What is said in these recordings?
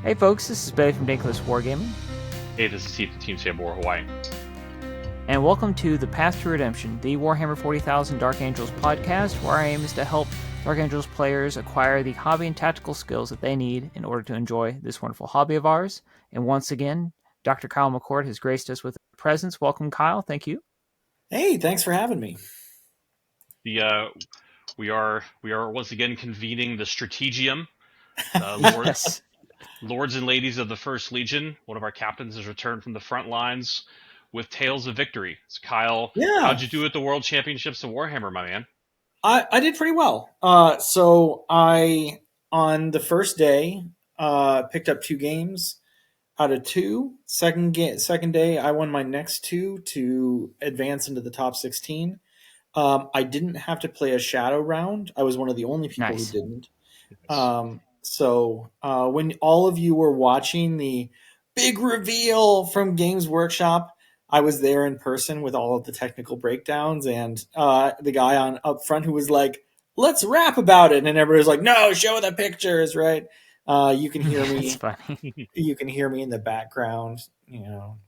Hey folks, this is Betty from Dank Wargaming. Hey, this is Steve from Team Sabor Hawaii. And welcome to The Path to Redemption, the Warhammer 40,000 Dark Angels podcast, where our aim is to help Dark Angels players acquire the hobby and tactical skills that they need in order to enjoy this wonderful hobby of ours. And once again, Dr. Kyle McCord has graced us with a presence. Welcome, Kyle. Thank you. Hey, thanks for having me. We are once again convening the Strategium. Yes. Lords and ladies of the First Legion. One of our captains has returned from the front lines with tales of victory. So Kyle, how'd you do at the World Championships of Warhammer, my man? I did pretty well. So I, on the first day, picked up 2 games out of 2. Second day, I won my next 2 to advance into the top 16. I didn't have to play a shadow round. I was one of the only people who didn't. So when all of you were watching the big reveal from Games Workshop, I was there in person with all of the technical breakdowns, and the guy on up front who was like, "Let's rap about it," and everybody was like, "No, show the pictures." Right? You can hear me. That's funny. You can hear me in the background,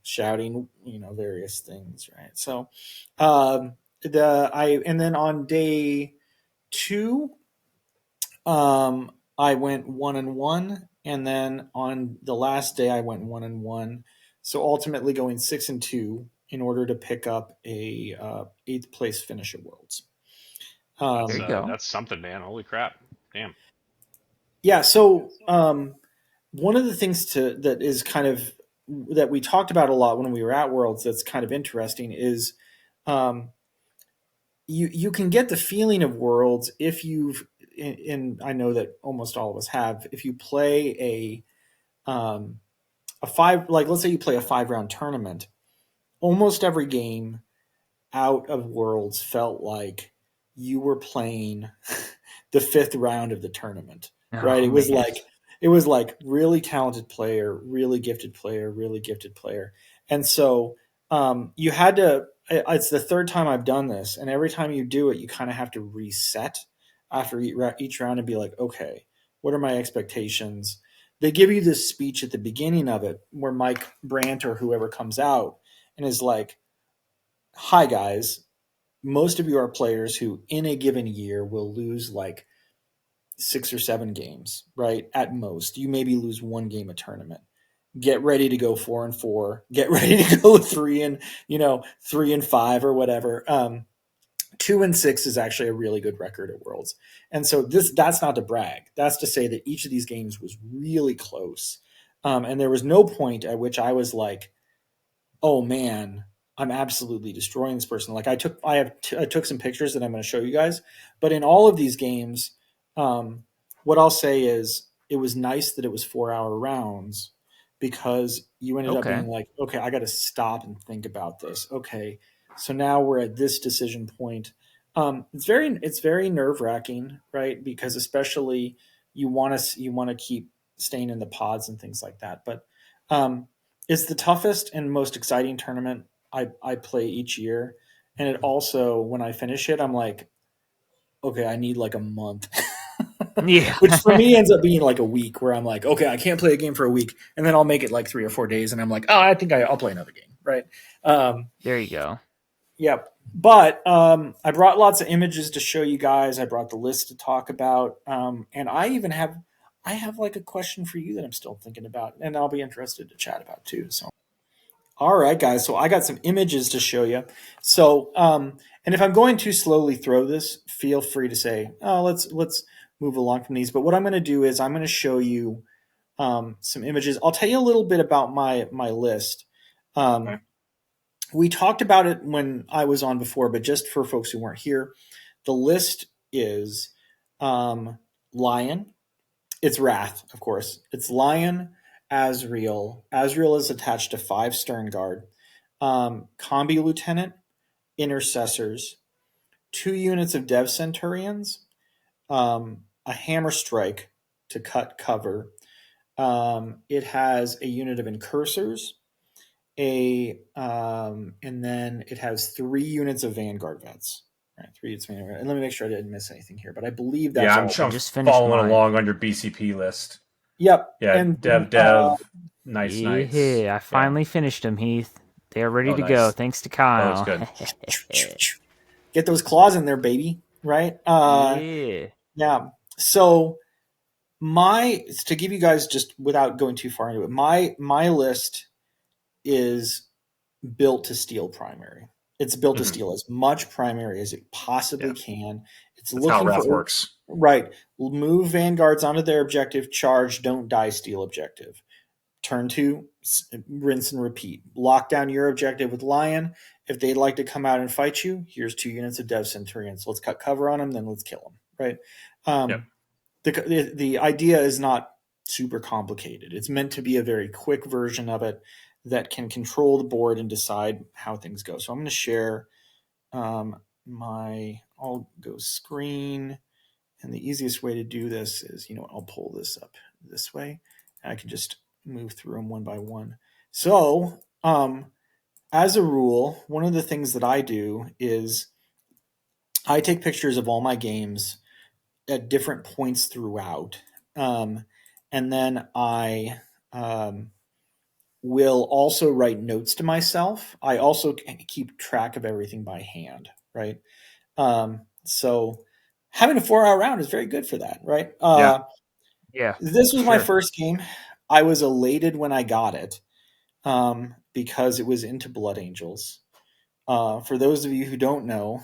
shouting, various things. Right? So, and then on day 2, I went 1-1, and then on the last day I went 1-1. So ultimately going 6-2 in order to pick up a 8th place finish at Worlds. There you go. That's something, man. Holy crap! Damn. Yeah. So one of the things that is kind of that we talked about a lot when we were at Worlds that's kind of interesting is you can get the feeling of Worlds if you've, and I know that almost all of us have, if you play a 5, like let's say you play a 5-round tournament, almost every game out of Worlds felt like you were playing the 5th round of the tournament, right? It was like really talented player, really gifted player, really gifted player. And so you had to, it's the 3rd time I've done this, and every time you do it, you kind of have to reset after each round and be like, okay, what are my expectations? They give you this speech at the beginning of it where Mike Brandt or whoever comes out and is like, hi guys, most of you are players who in a given year will lose like 6 or 7 games, right? At most. You maybe lose 1 game a tournament. Get ready to go 4-4. Get ready to go 3-5 or whatever. 2-6 is actually a really good record at Worlds. And so that's not to brag. That's to say that each of these games was really close. And there was no point at which I was like, oh man, I'm absolutely destroying this person. Like I took some pictures that I'm going to show you guys, but in all of these games, what I'll say is it was nice that it was 4-hour rounds because you ended up being like, okay, I got to stop and think about this. Okay. So now we're at this decision point. It's very nerve-wracking, right? Because especially you want to keep staying in the pods and things like that. But it's the toughest and most exciting tournament I play each year. And it also, when I finish it, I'm like, okay, I need like a month. Yeah. Which for me ends up being like a week where I'm like, okay, I can't play a game for a week. And then I'll make it like 3 or 4 days. And I'm like, oh, I think I'll play another game. Right. There you go. Yep. But I brought lots of images to show you guys. I brought the list to talk about. And I even have like a question for you that I'm still thinking about. And I'll be interested to chat about too. So, all right, guys. So I got some images to show you. So, and if I'm going too slowly through this, feel free to say, oh, let's move along from these. But what I'm going to do is I'm going to show you some images. I'll tell you a little bit about my list. Okay. We talked about it when I was on before, but just for folks who weren't here, the list is Lion. It's Wrath, of course. It's Lion, Azrael. Azrael is attached to 5 Stern Guard. Combi Lieutenant, Intercessors, 2 units of Dev Centurions, a Hammer Strike to cut cover. It has a unit of Incursors, and then it has 3 units of Vanguard Vets. Right, 3 units of Vanguard. And let me make sure I didn't miss anything here, but I believe that's I'm following along on your BCP list. Yep. Yeah, And Dev, Nice Knights. Yeah, I finally finished them, Heath. They're ready to go, nice. thanks to Kyle. That looks good. Get those claws in there, baby. Right? Yeah. So to give you guys, just without going too far into it, my list is built to steal primary. It's built to steal as much primary as it possibly can. It's That's looking how Wrath for works. Right. Move vanguards onto their objective, charge, don't die, steal objective. Turn 2, rinse and repeat. Lock down your objective with Lion. If they'd like to come out and fight you, here's 2 units of Dev Centurions. Let's cut cover on them, then let's kill them. Right. The idea is not super complicated. It's meant to be a very quick version of it that can control the board and decide how things go. So I'm going to share I'll go screen, and the easiest way to do this is, I'll pull this up this way. And I can just move through them one by one. So as a rule, one of the things that I do is I take pictures of all my games at different points throughout. And then I will also write notes to myself. I also keep track of everything by hand, right? So having a 4-hour round is very good for that, right? Yeah. This was my first game. I was elated when I got it because it was into Blood Angels. For those of you who don't know,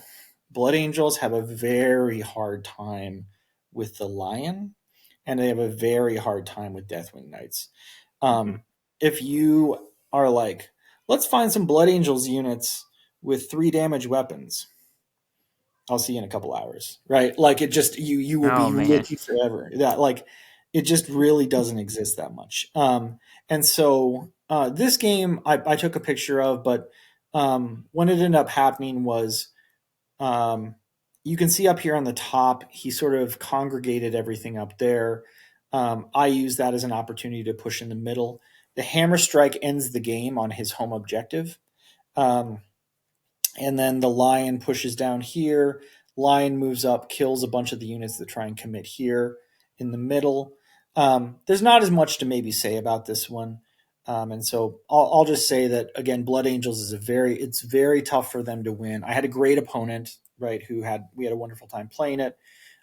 Blood Angels have a very hard time with the Lion, and they have a very hard time with Deathwing Knights. If you are like, let's find some Blood Angels units with 3 damage weapons, I'll see you in a couple hours, right? Like, it just, you will be looking forever. That, like, it just really doesn't exist that much. And so this game I took a picture of, but what ended up happening was, you can see up here on the top, he sort of congregated everything up there. I use that as an opportunity to push in the middle. The hammer strike ends the game on his home objective. And then the Lion pushes down here. Lion moves up, kills a bunch of the units that try and commit here in the middle. There's not as much to maybe say about this one. And so I'll just say that, again, Blood Angels is it's very tough for them to win. I had a great opponent, right, we had a wonderful time playing it.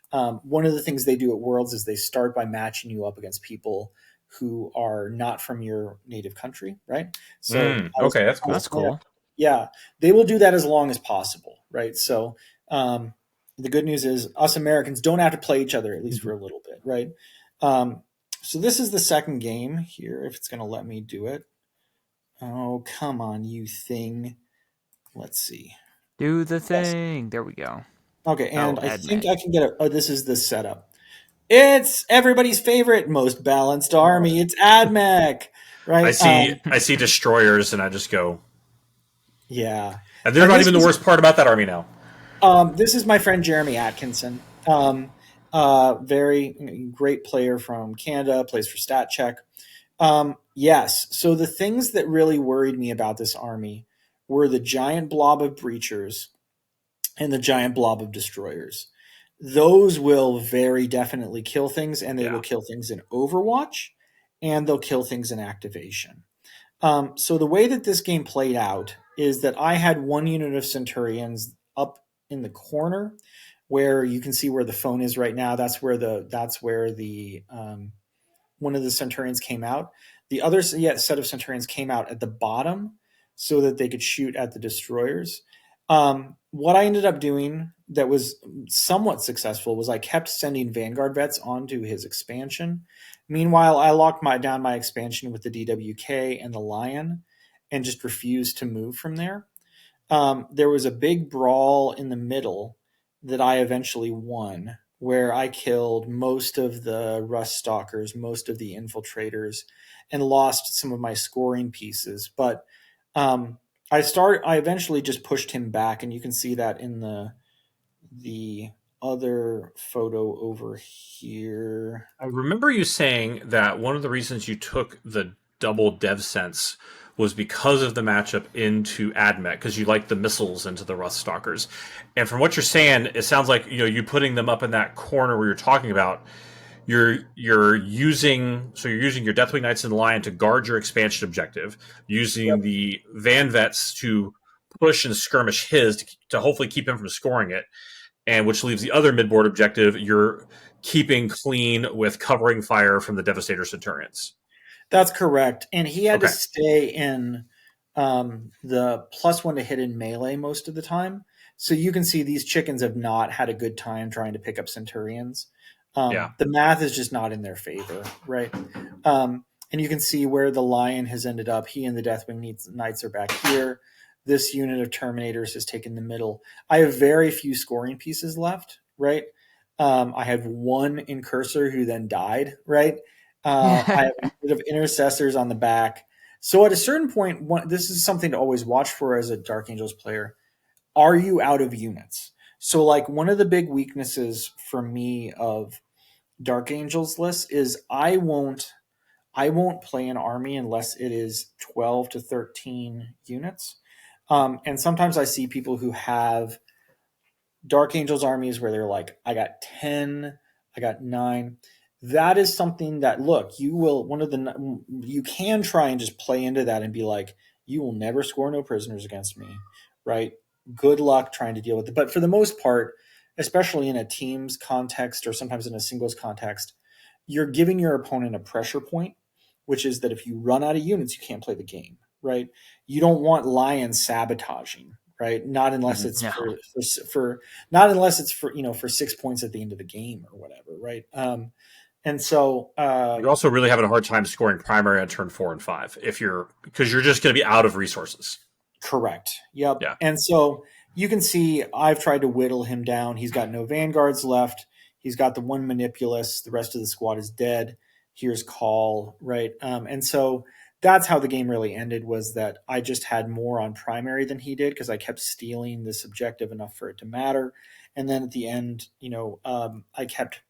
One of the things they do at Worlds is they start by matching you up against people who are not from your native country, right? So okay, that's cool. That's cool. Yeah, they will do that as long as possible, right? So the good news is us Americans don't have to play each other, at least for a little bit, right? So this is the second game here, if it's going to let me do it. Oh, come on, you thing. Let's see. Do the thing. Yes. There we go. Okay, and I think I can get it. Oh, this is the setup. It's everybody's favorite, most balanced army. It's AdMech, right? I see destroyers, and I just go... Yeah. And they're not even the worst part about that army now. This is my friend Jeremy Atkinson. Very great player from Canada, plays for StatCheck. Yes. So the things that really worried me about this army were the giant blob of breachers and the giant blob of destroyers. Those will very definitely kill things, and they will kill things in Overwatch, and they'll kill things in Activation. So the way that this game played out is that I had 1 unit of Centurions up in the corner where you can see where the phone is right now. That's where the one of the Centurions came out. The other set of Centurions came out at the bottom so that they could shoot at the destroyers. What I ended up doing that was somewhat successful was I kept sending Vanguard vets onto his expansion. Meanwhile, I locked down my expansion with the DWK and the Lion and just refused to move from there. There was a big brawl in the middle that I eventually won, where I killed most of the Rust Stalkers, most of the Infiltrators, and lost some of my scoring pieces. But I eventually just pushed him back, and you can see that in the other photo over here. I remember you saying that one of the reasons you took the double dev sense was because of the matchup into AdMech, because you like the missiles into the Rust Stalkers. And from what you're saying, it sounds like you putting them up in that corner where you're talking about, you're using your Deathwing Knights and Lion to guard your expansion objective, using the Van Vets to push and skirmish his to hopefully keep him from scoring it, and which leaves the other midboard objective you're keeping clean with covering fire from the Devastator Centurions. That's correct. And he had to Okay. stay in the +1 to hit in melee most of the time. So you can see these chickens have not had a good time trying to pick up Centurions. Yeah. The math is just not in their favor, right? And you can see where the Lion has ended up. He and the Deathwing Knights are back here. This unit of Terminators has taken the middle. I have very few scoring pieces left, right? I had one in Cursor who then died, right? I have a bit of Intercessors on the back. So at a certain point, this is something to always watch for as a Dark Angels player. Are you out of units? So like one of the big weaknesses for me of Dark Angels lists is I won't play an army unless it is 12 to 13 units. And sometimes I see people who have Dark Angels armies where they're like, I got 10, I got 9. That is something that, look, you can try and just play into that and be like, you will never score no prisoners against me, right? Good luck trying to deal with it. But for the most part, especially in a team's context or sometimes in a singles context, you're giving your opponent a pressure point, which is that if you run out of units, you can't play the game, right? You don't want Lions sabotaging, right? Not unless it's for not unless it's for for 6 points at the end of the game or whatever, right? And so you're also really having a hard time scoring primary on turn 4 and 5 because you're just going to be out of resources. Correct. Yep. Yeah. And so you can see I've tried to whittle him down. He's got no Vanguards left. He's got the one Manipulus. The rest of the squad is dead. Here's Call, right? And so that's how the game really ended, was that I just had more on primary than he did because I kept stealing this objective enough for it to matter. And then at the end, I kept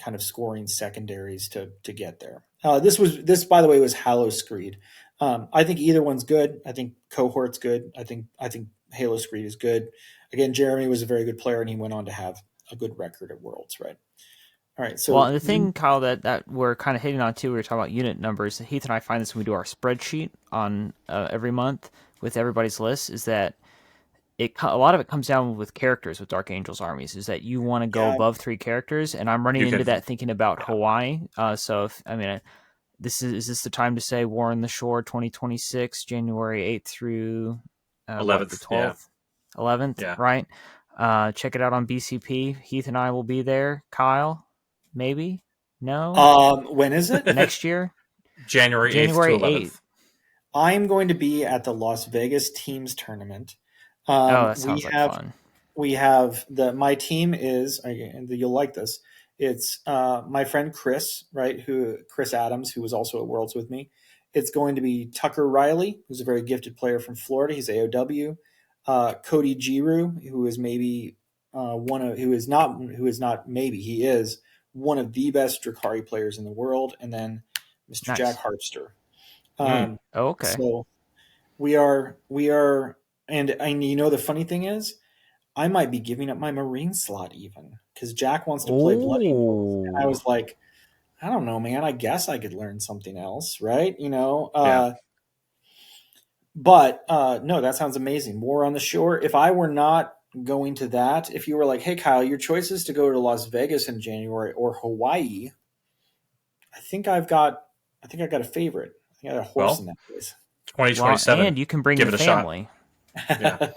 kind of scoring secondaries to get there. This, by the way, was Halo Screed. I think either one's good. I think Cohort's good. I think Halo Screed is good. Again, Jeremy was a very good player, and he went on to have a good record at Worlds, right? All right. So, well, the thing, Kyle, that we're kind of hitting on too, we were talking about unit numbers. Heath and I find this when we do our spreadsheet on every month with everybody's list, is that a lot of it comes down with characters with Dark Angels armies. Is that you want to go above 3 characters, and I'm running into that thinking about Hawaii. So, is this the time to say War on the Shore 2026, January 8th through 11th, the 12th, 11th, right? Check it out on BCP. Heath and I will be there. Kyle, maybe? No? When is it? Next year? January 8th. I'm going to be at the Las Vegas Teams Tournament. That sounds like fun. We have my team is, and you'll like this. It's my friend Chris, right? Chris Adams, who was also at Worlds with me. It's going to be Tucker Riley, who's a very gifted player from Florida. He's AOW. Cody Giroux, who is maybe he is one of the best Drakari players in the world, and then Mr. Nice. Jack Harpster. Okay. So we are, and the funny thing is, I might be giving up my Marine slot even because Jack wants to play Bloody Nose. And I was like, I don't know, man. I guess I could learn something else, right? But no, that sounds amazing. War on the Shore. If I were not going to that, if you were like, hey, Kyle, your choice is to go to Las Vegas in January or Hawaii, I think I got a favorite. I think I got a horse in that place. 2027. And you can bring the family. Yeah.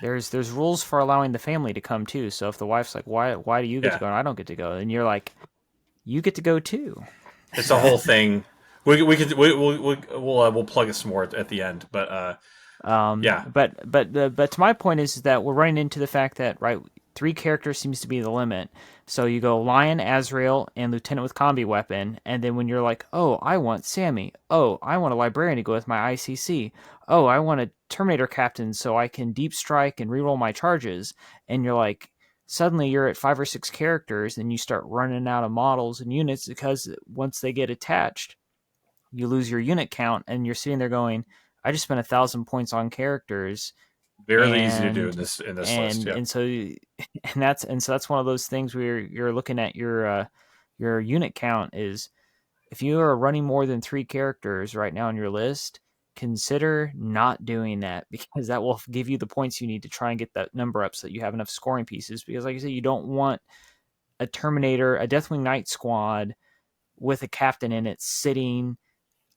There's rules for allowing the family to come too. So if the wife's like, why do you get to go and I don't get to go? And you're like, you get to go too. It's a whole thing. We'll plug it some more at the end, but But to my point is that we're running into the fact that 3 characters seems to be the limit. So you go Lion, Azrael, and Lieutenant with combi weapon, and then when you're like, oh, I want Sammy. Oh, I want a librarian to go with my ICC. Oh, I want a Terminator captain so I can deep strike and reroll my charges. And you're like, suddenly you're at 5 or 6 characters, and you start running out of models and units because once they get attached, you lose your unit count, and you're sitting there going, I just spent 1,000 points on characters. Very easy to do in this list. Yeah. And so that's one of those things where you're looking at your your unit count is, if you are running more than 3 characters right now on your list, consider not doing that, because that will give you the points you need to try and get that number up so that you have enough scoring pieces. Because like I said, you don't want a Terminator, a Deathwing Knight squad with a captain in it sitting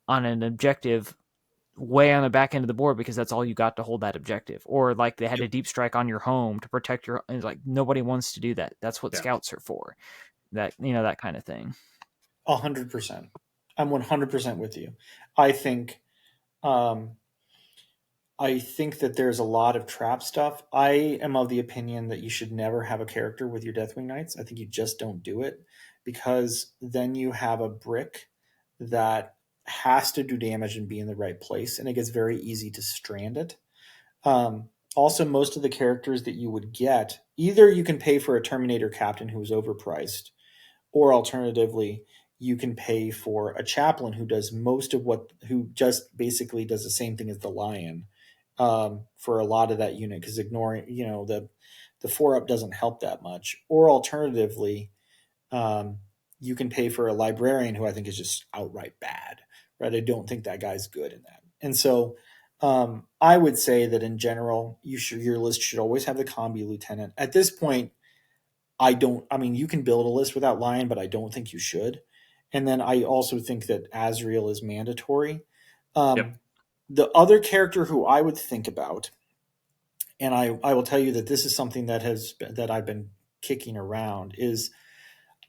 on an objective way on the back end of the board, because that's all you got to hold that objective. Or like they had a deep strike on your home to protect your, and like nobody wants to do that. That's what scouts are for. That, that kind of thing. 100%. I'm 100% with you. I think that there's a lot of trap stuff. I am of the opinion that you should never have a character with your Deathwing Knights. I think you just don't do it, because then you have a brick that has to do damage and be in the right place, and it gets very easy to strand it. Also, most of the characters that you would get, either you can pay for a Terminator captain who is overpriced, or alternatively, you can pay for a chaplain who does who just basically does the same thing as the Lion for a lot of that unit, because ignoring, the 4-up doesn't help that much. Or alternatively, you can pay for a librarian who I think is just outright bad, right? I don't think that guy's good in that. And so I would say that in general, your list should always have the combi lieutenant. At this point, you can build a list without Lion, but I don't think you should. And then I also think that Azrael is mandatory. The other character who I would think about, and I will tell you that this is something that I've been kicking around, is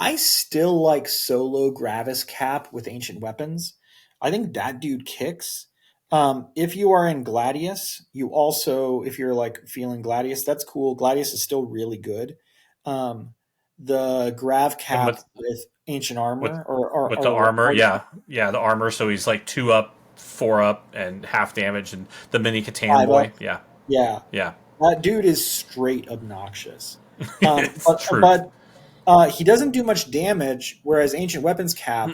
I still like Solo Gravis Cap with Ancient Weapons. I think that dude kicks. If you are in Gladius, if you're like feeling Gladius, that's cool. Gladius is still really good. The Grav Cap with Ancient Armor with the armor, the armor. So he's like 2-up, 4-up, and half damage, and the mini Catan boy. Yeah. That dude is straight obnoxious. True. But he doesn't do much damage, whereas Ancient Weapons Cap,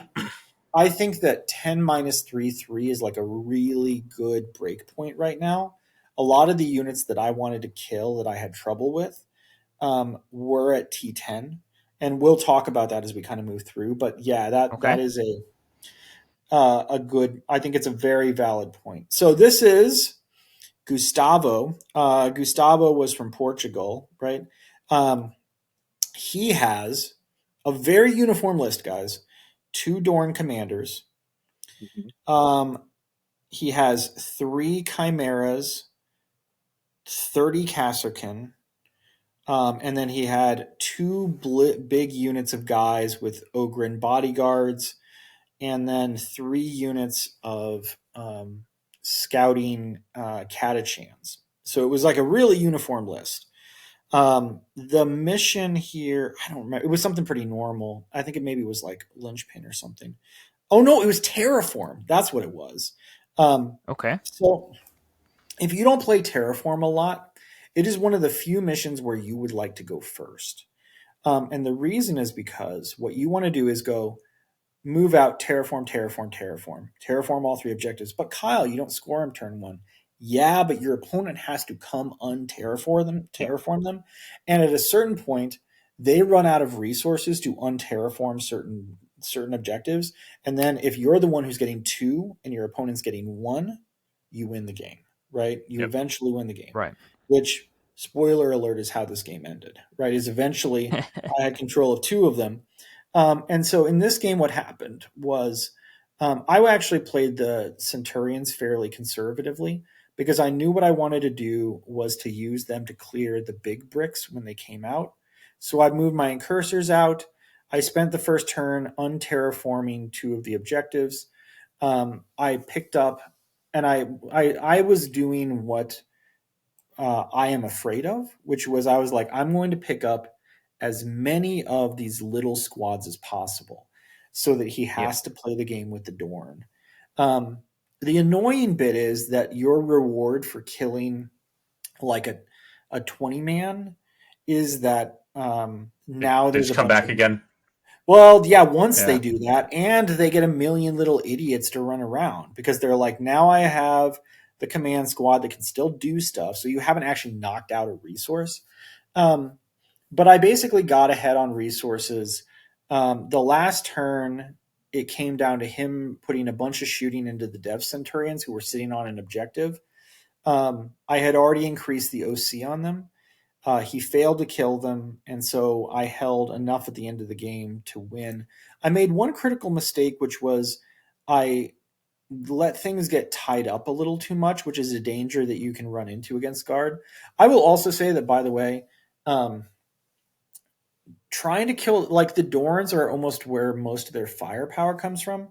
I think that 10 minus 3/3 is like a really good break point right now. A lot of the units that I wanted to kill that I had trouble with were at T10, and we'll talk about that as we kind of move through. But yeah, that is a good. I think it's a very valid point. So this is Gustavo. Gustavo was from Portugal, right? He has a very uniform list, guys. 2 Dorn commanders. He has 3 Chimeras, 30 Kasserkin, and then he had 2 big units of guys with Ogren bodyguards, and then 3 units of scouting Catachans. So it was like a really uniform list. The mission here, I don't remember. It was something pretty normal. I think it maybe was like Linchpin or something. Oh no, it was Terraform. That's what it was. So if you don't play Terraform a lot, it is one of the few missions where you would like to go first. And the reason is because what you want to do is go move out, terraform all 3 objectives. But Kyle, you don't score them turn 1. Yeah, but your opponent has to come terraform them. And at a certain point, they run out of resources to unterraform certain objectives. And then if you're the one who's getting 2 and your opponent's getting 1, you win the game, right? You eventually win the game. Right. Which, spoiler alert, is how this game ended, right? Is eventually I had control of 2 of them. And so in this game, what happened was I actually played the Centurions fairly conservatively, because I knew what I wanted to do was to use them to clear the big bricks when they came out. So I moved my incursors out. I spent the first turn unterraforming 2 of the objectives. I picked up, and I was doing what I am afraid of, which was I was like, I'm going to pick up as many of these little squads as possible so that he has to play the game with the Dorn. The annoying bit is that your reward for killing like a 20-man is that now they just come back again. Well, yeah, once they do that, and they get a million little idiots to run around, because they're like, now I have the command squad that can still do stuff, so you haven't actually knocked out a resource. But I basically got ahead on resources The last turn, it came down to him putting a bunch of shooting into the Dev Centurions who were sitting on an objective. I had already increased the OC on them. He failed to kill them, and so I held enough at the end of the game to win. I made one critical mistake, which was I let things get tied up a little too much, which is a danger that you can run into against guard. I will also say that, by the way, trying to kill, like, the Dorns are almost where most of their firepower comes from,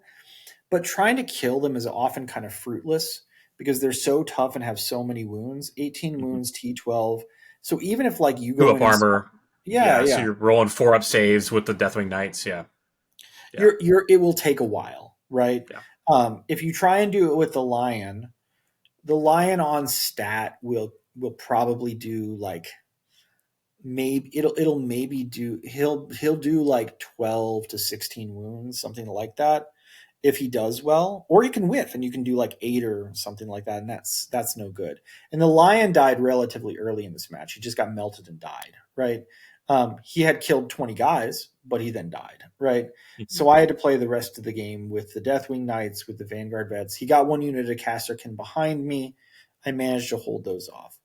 but trying to kill them is often kind of fruitless because they're so tough and have so many wounds. 18 wounds, T12. So even if, like, you go 2 up armor, yeah. So you're rolling 4 up saves with the Deathwing Knights, yeah. It will take a while, right? Yeah. If you try and do it with the lion on stat will probably do, like, maybe it'll maybe do he'll do like 12 to 16 wounds, something like that, if he does well. Or you can whiff and you can do like 8 or something like that, and that's no good. And the lion died relatively early in this match. He just got melted and died, right? He had killed 20 guys, but he then died, right? Mm-hmm. So I had to play the rest of the game with the Deathwing Knights, with the Vanguard Vets. He got one unit of Casterkin behind me. I managed to hold those off.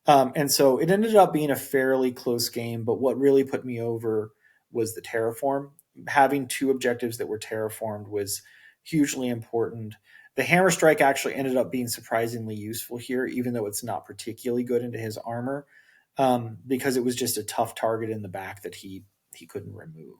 And so it ended up being a fairly close game, but what really put me over was the terraform. Having 2 objectives that were terraformed was hugely important. The hammer strike actually ended up being surprisingly useful here, even though it's not particularly good into his armor, because it was just a tough target in the back that he couldn't remove.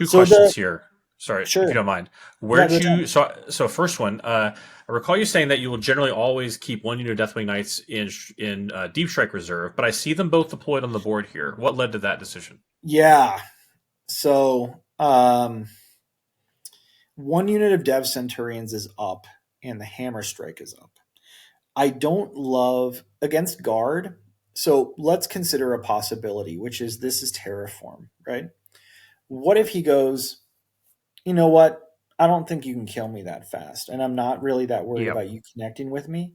2 questions here. Sorry, sure. If you don't mind. Where'd you so first one, I recall you saying that you will generally always keep 1 unit of Deathwing Knights in Deep Strike Reserve, but I see them both deployed on the board here. What led to that decision? Yeah. So 1 unit of Dev Centurions is up, and the hammer strike is up. I don't love against guard. So let's consider a possibility, which is this is terraform, right? What if he goes, you know what? I don't think you can kill me that fast, and I'm not really that worried about you connecting with me,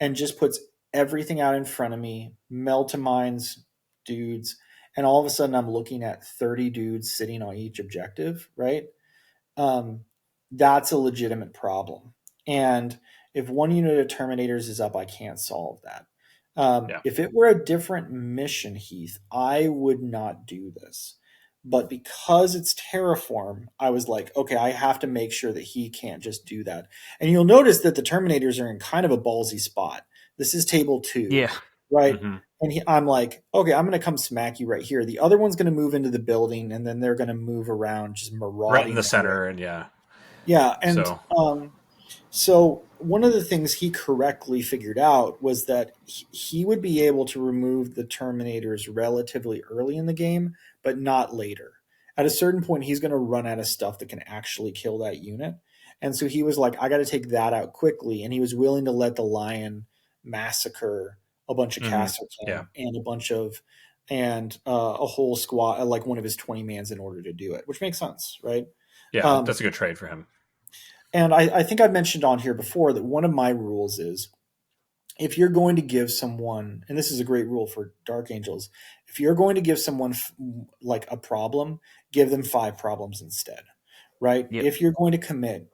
and just puts everything out in front of me, melt-a-mines dudes, and all of a sudden I'm looking at 30 dudes sitting on each objective, right? That's a legitimate problem. And if 1 unit of Terminators is up, I can't solve that. If it were a different mission, Heath, I would not do this. But because it's terraform, I was like, okay, I have to make sure that he can't just do that. And you'll notice that the Terminators are in kind of a ballsy spot. This is table 2, right? Mm-hmm. And I'm like, okay, I'm going to come smack you right here. The other one's going to move into the building, and then they're going to move around, just marauding right in the center, and and so one of the things he correctly figured out was that he would be able to remove the Terminators relatively early in the game, but not later. At a certain point, he's going to run out of stuff that can actually kill that unit. And so he was like, I got to take that out quickly. And he was willing to let the lion massacre a bunch of Castleton and a whole squad, like one of his 20 mans, in order to do it, which makes sense, right? Yeah, that's a good trade for him. And I think I mentioned on here before that one of my rules is, if you're going to give someone, and this is a great rule for Dark Angels, if you're going to give someone like a problem, give them 5 problems instead, right? Yep. If you're going to commit,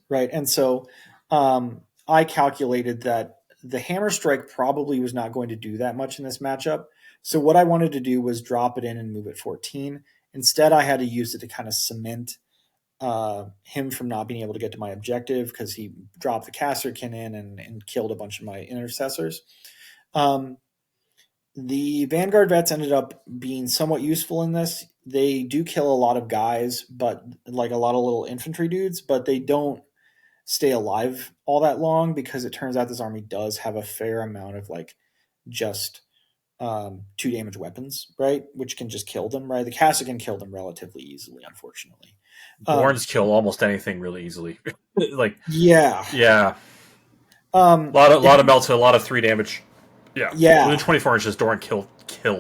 right? And so I calculated that the hammer strike probably was not going to do that much in this matchup. So what I wanted to do was drop it in and move it 14. Instead, I had to use it to kind of cement him from not being able to get to my objective, because he dropped the Casterkin in and killed a bunch of my intercessors. The Vanguard Vets ended up being somewhat useful in this. They do kill a lot of guys, but like a lot of little infantry dudes, but they don't stay alive all that long, because it turns out this army does have a fair amount of like just 2 damage weapons, right? Which can just kill them, right? The Casterkin killed them relatively easily, unfortunately. Dorns kill almost anything really easily. Like yeah. A lot of melts, a lot of 3 damage. Yeah. Within 24 inches, Dorn kill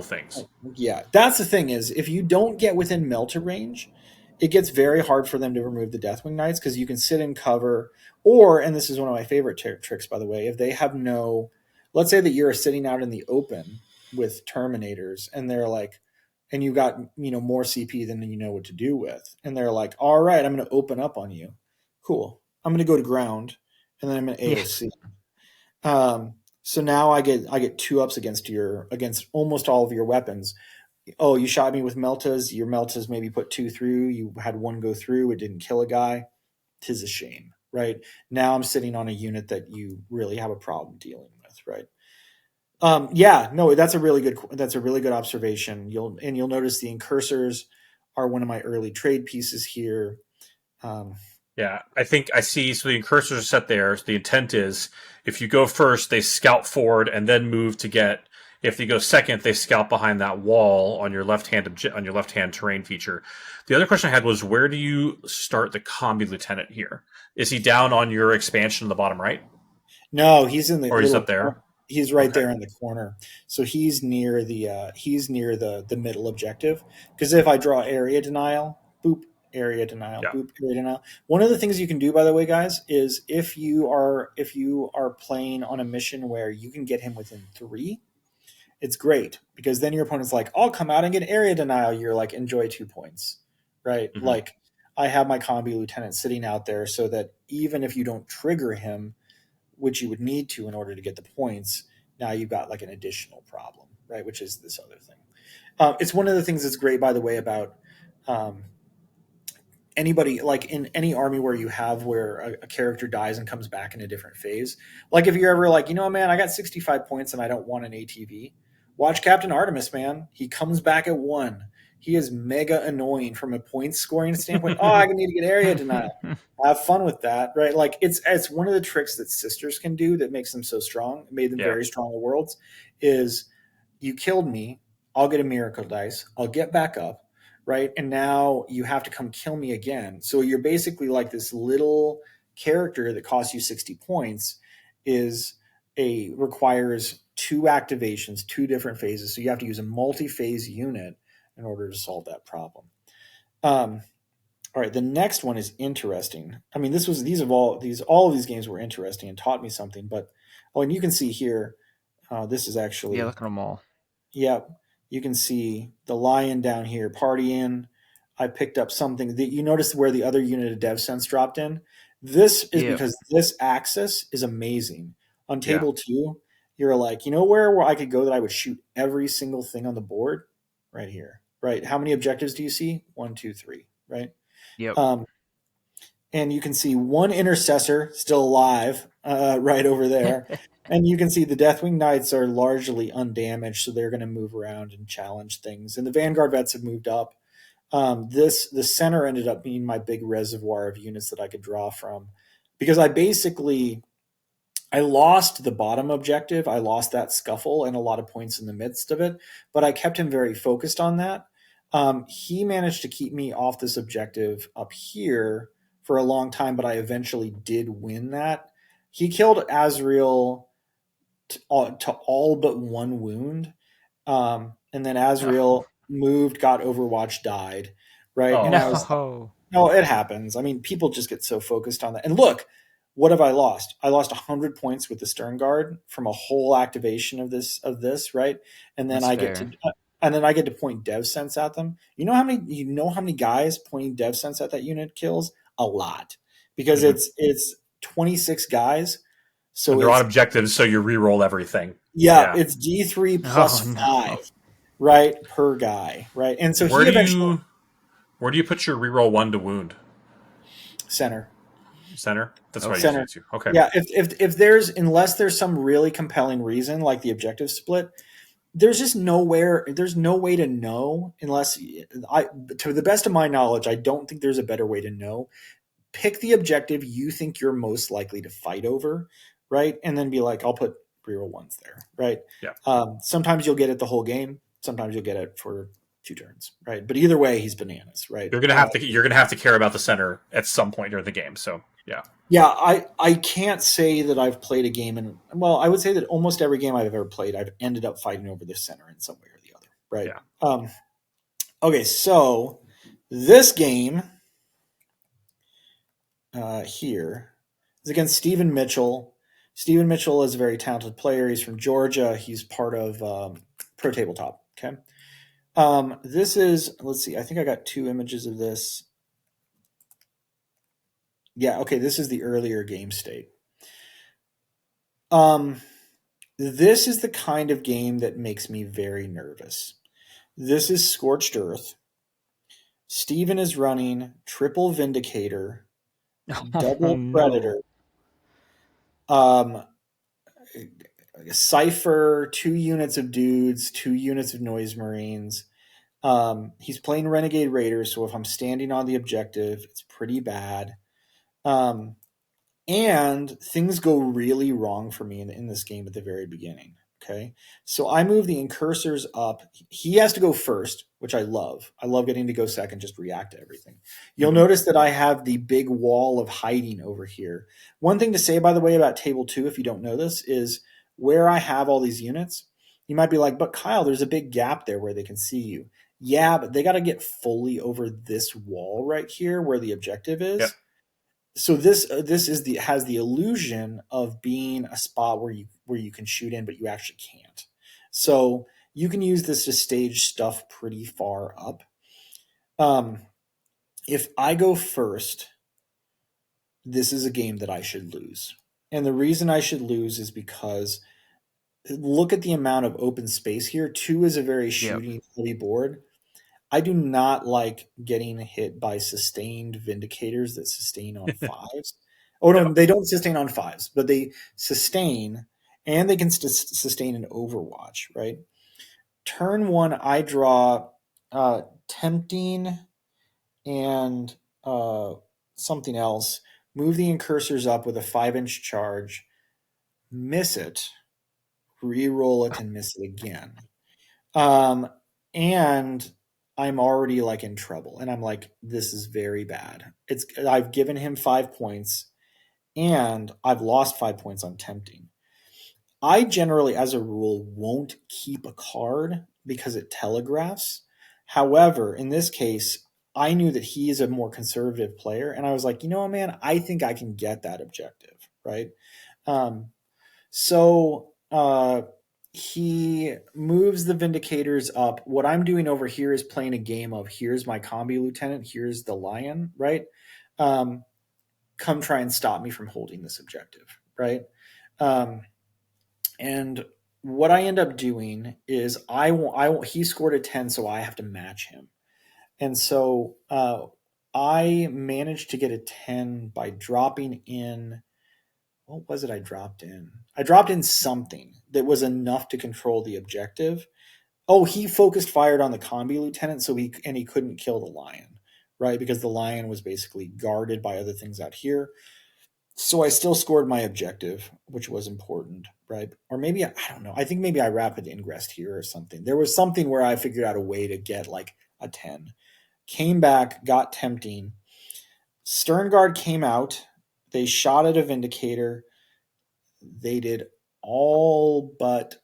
things. Yeah, that's the thing, is if you don't get within melter range, it gets very hard for them to remove the Deathwing Knights, because you can sit in cover, or, and this is one of my favorite tricks, by the way, if they have no, let's say that you're sitting out in the open with Terminators, and they're like, and you got, more CP than you know what to do with. And they're like, all right, I'm going to open up on you. Cool. I'm going to go to ground, and then I'm going to AOC. So now I get 2-ups against almost all of your weapons. Oh, you shot me with Meltas. Your Meltas maybe put 2 through. You had 1 go through. It didn't kill a guy. 'Tis a shame, right? Now I'm sitting on a unit that you really have a problem dealing with, right? That's a really good observation. You'll notice the incursors are one of my early trade pieces here. Yeah, I think I see. So the incursors are set there. So the intent is, if you go first, they scout forward and then move to get. If they go second, they scout behind that wall on your left hand terrain feature. The other question I had was, where do you start the combi lieutenant here? Is he down on your expansion in the bottom right? No, he's in the. Or he's up there. He's right there in the corner. So he's near the middle objective. Because if I draw area denial, boop, area denial, boop, area denial. One of the things you can do, by the way, guys, is if you are playing on a mission where you can get him within 3, it's great, because then your opponent's like, I'll come out and get area denial. You're like, enjoy 2 points, right? Mm-hmm. Like, I have my combi lieutenant sitting out there so that even if you don't trigger him, which you would need to in order to get the points, now you've got like an additional problem, right? Which is this other thing. It's one of the things that's great, by the way, about anybody, like in any army where a character dies and comes back in a different phase. Like if you're ever like, man, I got 65 points and I don't want an ATV. Watch Captain Artemis, man. He comes back at 1. He is mega annoying from a points scoring standpoint. I need to get area denial. Have fun with that, right? Like it's one of the tricks that sisters can do that makes them so strong, made them very strong in Worlds, is you killed me, I'll get a miracle dice, I'll get back up, right? And now you have to come kill me again. So you're basically like this little character that costs you 60 points requires 2 activations, 2 different phases. So you have to use a multi-phase unit in order to solve that problem. All right, the next one is interesting. I mean, all of these games were interesting and taught me something. But and you can see here, this is actually look at them all. Yeah, you can see the lion down here partying. I picked up something that you notice where the other unit of dev sense dropped in. This is because this axis is amazing. On table 2, you're like, where I could go that I would shoot every single thing on the board? Right here. Right. How many objectives do you see? 1, 2, 3. Right. Yep. And you can see 1 intercessor still alive, right over there. And you can see the Deathwing Knights are largely undamaged, so they're going to move around and challenge things. And the Vanguard vets have moved up. The center ended up being my big reservoir of units that I could draw from, because I lost the bottom objective. I lost that scuffle and a lot of points in the midst of it, but I kept him very focused on that. He managed to keep me off this objective up here for a long time, but I eventually did win that. He killed Azrael to all but 1 wound. And then Azrael moved, got Overwatch, died. Right. Oh. And I was no, it happens. I mean, people just get so focused on that. And look, what have I lost? I lost 100 points with the Stern Guard from a whole activation of this, right? And then I get to point dev sense at them. You know how many guys pointing dev sense at that unit kills? A lot, because it's 26 guys. So and they're on objectives, so you re-roll everything. Yeah, it's D3 plus 5, right, per guy, right? And so where do you put your re-roll 1 to wound? Center. That's what center. I used to. Okay. Yeah, unless there's some really compelling reason, like the objective split, there's no way to know, unless to the best of my knowledge, I don't think there's a better way to know. Pick the objective you think you're most likely to fight over, right? And then be like, I'll put reroll 1s there, right? Yeah. Sometimes you'll get it the whole game. Sometimes you'll get it for 2 turns, right? But either way, he's bananas, right? You're gonna have to care about the center at some point during the game. So yeah, I can't say that I've played a game I would say that almost every game I've ever played, I've ended up fighting over the center in some way or the other, right? Yeah. Okay, so this game here is against Stephen Mitchell. Stephen Mitchell is a very talented player. He's from Georgia. He's part of Pro Tabletop. Okay. This is, let's see, I think I got 2 images of this. Yeah, okay, this is the earlier game state. This is the kind of game that makes me very nervous. This is Scorched Earth. Steven is running triple Vindicator, double Predator, Cypher, 2 units of dudes, 2 units of Noise Marines. He's playing Renegade Raiders, so if I'm standing on the objective, it's pretty bad. And things go really wrong for me in this game at the very beginning. Okay. So I move the incursors up. He has to go first, which I love. I love getting to go second, just react to everything. You'll notice that I have the big wall of hiding over here. One thing to say, by the way, about table 2, if you don't know this, is where I have all these units, you might be like, but Kyle, there's a big gap there where they can see you. Yeah, but they got to get fully over this wall right here where the objective is. Yep. So this has the illusion of being a spot where you can shoot in, but you actually can't. So you can use this to stage stuff pretty far up. If I go first, this is a game that I should lose. And the reason I should lose is because look at the amount of open space here. 2 is a very shooting heavy board. I do not like getting hit by sustained Vindicators that sustain on 5s. Oh, no, they don't sustain on 5s, but they sustain, and they can sustain an Overwatch, right? Turn 1, I draw Tempting and something else. Move the incursors up with a 5-inch charge. Miss it. Re-roll it and miss it again. And I'm already like in trouble, and I'm like, this is very bad. I've given him 5 points, and I've lost 5 points on Tempting. I generally, as a rule, won't keep a card because it telegraphs. However, in this case, I knew that he is a more conservative player, and I was like, you know what, man, I think I can get that objective, right? So he moves the Vindicators up. What I'm doing over here is playing a game of here's my combi lieutenant, here's the lion, right? Come try and stop me from holding this objective, right? And what I end up doing is he scored a 10, so I have to match him. And so I managed to get a 10 by dropping in. What was it I dropped in? I dropped in something that was enough to control the objective. Oh, he focused fired on the combi lieutenant, so he couldn't kill the lion, right? Because the lion was basically guarded by other things out here. So I still scored my objective, which was important, right? Or maybe, I don't know. I think maybe I rapid ingressed here or something. There was something where I figured out a way to get like a 10. Came back, got Tempting. Sternguard came out. They shot at a Vindicator. They did all but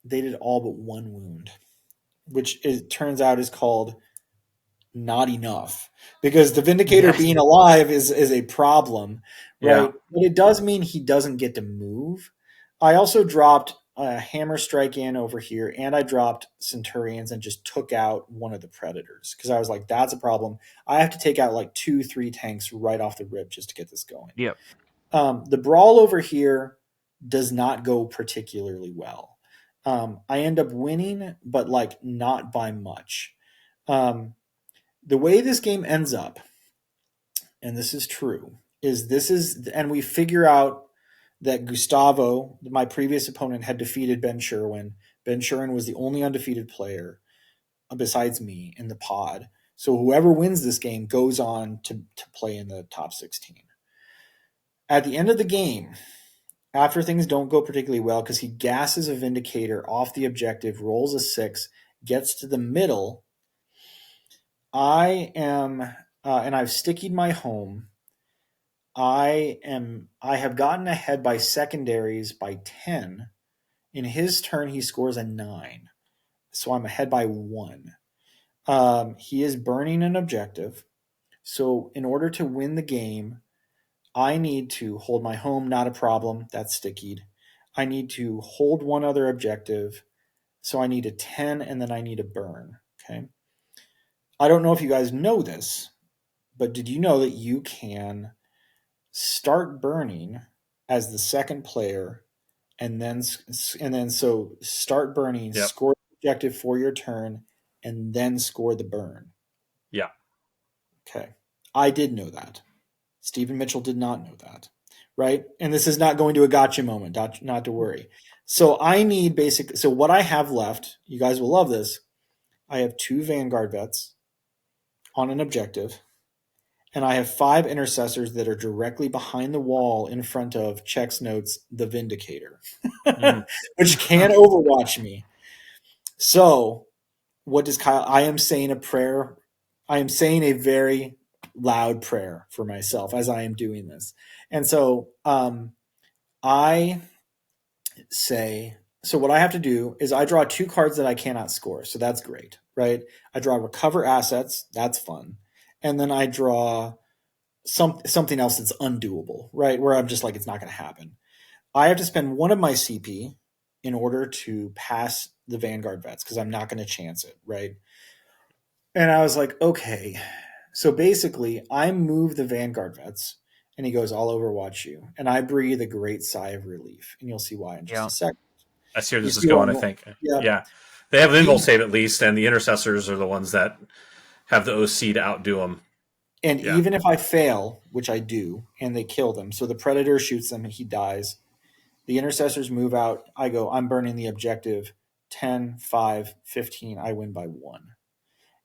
1 wound, which it turns out is called not enough, because the Vindicator being alive is a problem, right? Yeah. But it does mean he doesn't get to move. I also dropped a Hammer Strike in over here, and I dropped Centurions and just took out one of the Predators because I was like, that's a problem. I have to take out like 2-3 tanks right off the rip just to get this going. Yep. The brawl over here does not go particularly well. I end up winning, but like not by much. The way this game ends up, and this is true, and we figure out that Gustavo, my previous opponent, had defeated Ben Sherwin. Ben Sherwin was the only undefeated player besides me in the pod. So whoever wins this game goes on to play in the top 16. At the end of the game, after things don't go particularly well, because he gasses a Vindicator off the objective, rolls a 6, gets to the middle, I am, and I've stickied my home. I have gotten ahead by secondaries by 10. In his turn, he scores a 9. So I'm ahead by 1. He is burning an objective. So in order to win the game, I need to hold my home, not a problem. That's stickied. I need to hold one other objective. So I need a 10, and then I need a burn. Okay. I don't know if you guys know this, but did you know that you can start burning as the second player, and then so start burning, score the objective for your turn, and then score the burn? Yeah. Okay. I did know that. Stephen Mitchell did not know that, right? And this is not going to a gotcha moment, not to worry. So I need so what I have left, you guys will love this. I have 2 Vanguard vets on an objective, and I have 5 intercessors that are directly behind the wall in front of checks notes the Vindicator, which can overwatch me. So what does Kyle? I am saying a prayer. I am saying a very loud prayer for myself as I am doing this. And so I say, so what I have to do is I draw 2 cards that I cannot score. So that's great, right? I draw recover assets. That's fun. And then I draw something else that's undoable, right? Where I'm just like, it's not going to happen. I have to spend 1 of my CP in order to pass the Vanguard vets because I'm not going to chance it, right? And I was like, okay. So basically, I move the Vanguard vets, and he goes, I'll overwatch you. And I breathe a great sigh of relief, and you'll see why in just a second. I see where this is going, I think. Yeah. They have an invul save at least, and the intercessors are the ones that have the OC to outdo them. And even if I fail, which I do, and they kill them, so the Predator shoots him and he dies, the intercessors move out. I go, I'm burning the objective. 10, 5, 15. I win by 1.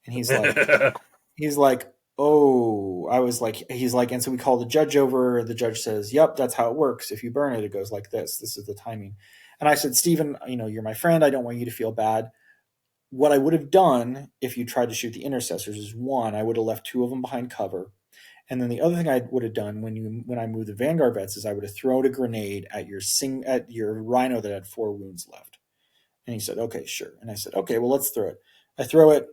And he's like, oh, I was like, he's like, and so we call the judge over. The judge says, yep, that's how it works. If you burn it, it goes like this. This is the timing. And I said, Stephen, you're my friend. I don't want you to feel bad. What I would have done if you tried to shoot the intercessors is, 1, I would have left 2 of them behind cover. And then the other thing I would have done when I moved the Vanguard vets is I would have thrown a grenade at your Rhino that had 4 wounds left. And he said, okay, sure. And I said, okay, well, let's throw it. I throw it.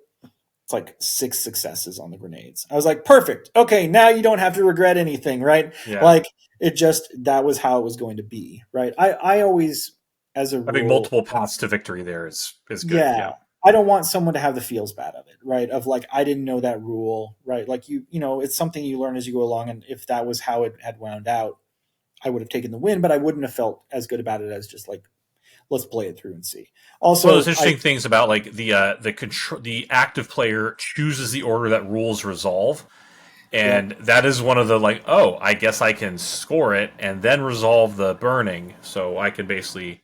It's like 6 successes on the grenades. I was like, perfect. Okay, now you don't have to regret anything, right? Yeah. Like that was how it was going to be, right? I always, as a rule, having multiple paths to victory there is good. Yeah. I don't want someone to have the feels bad of it, right? Of like, I didn't know that rule, right? Like it's something you learn as you go along. And if that was how it had wound out, I would have taken the win, but I wouldn't have felt as good about it as just like, let's play it through and see. Also, there's interesting things about like the active player chooses the order that rules resolve, and that is one of the like, oh, I guess I can score it and then resolve the burning, so I can basically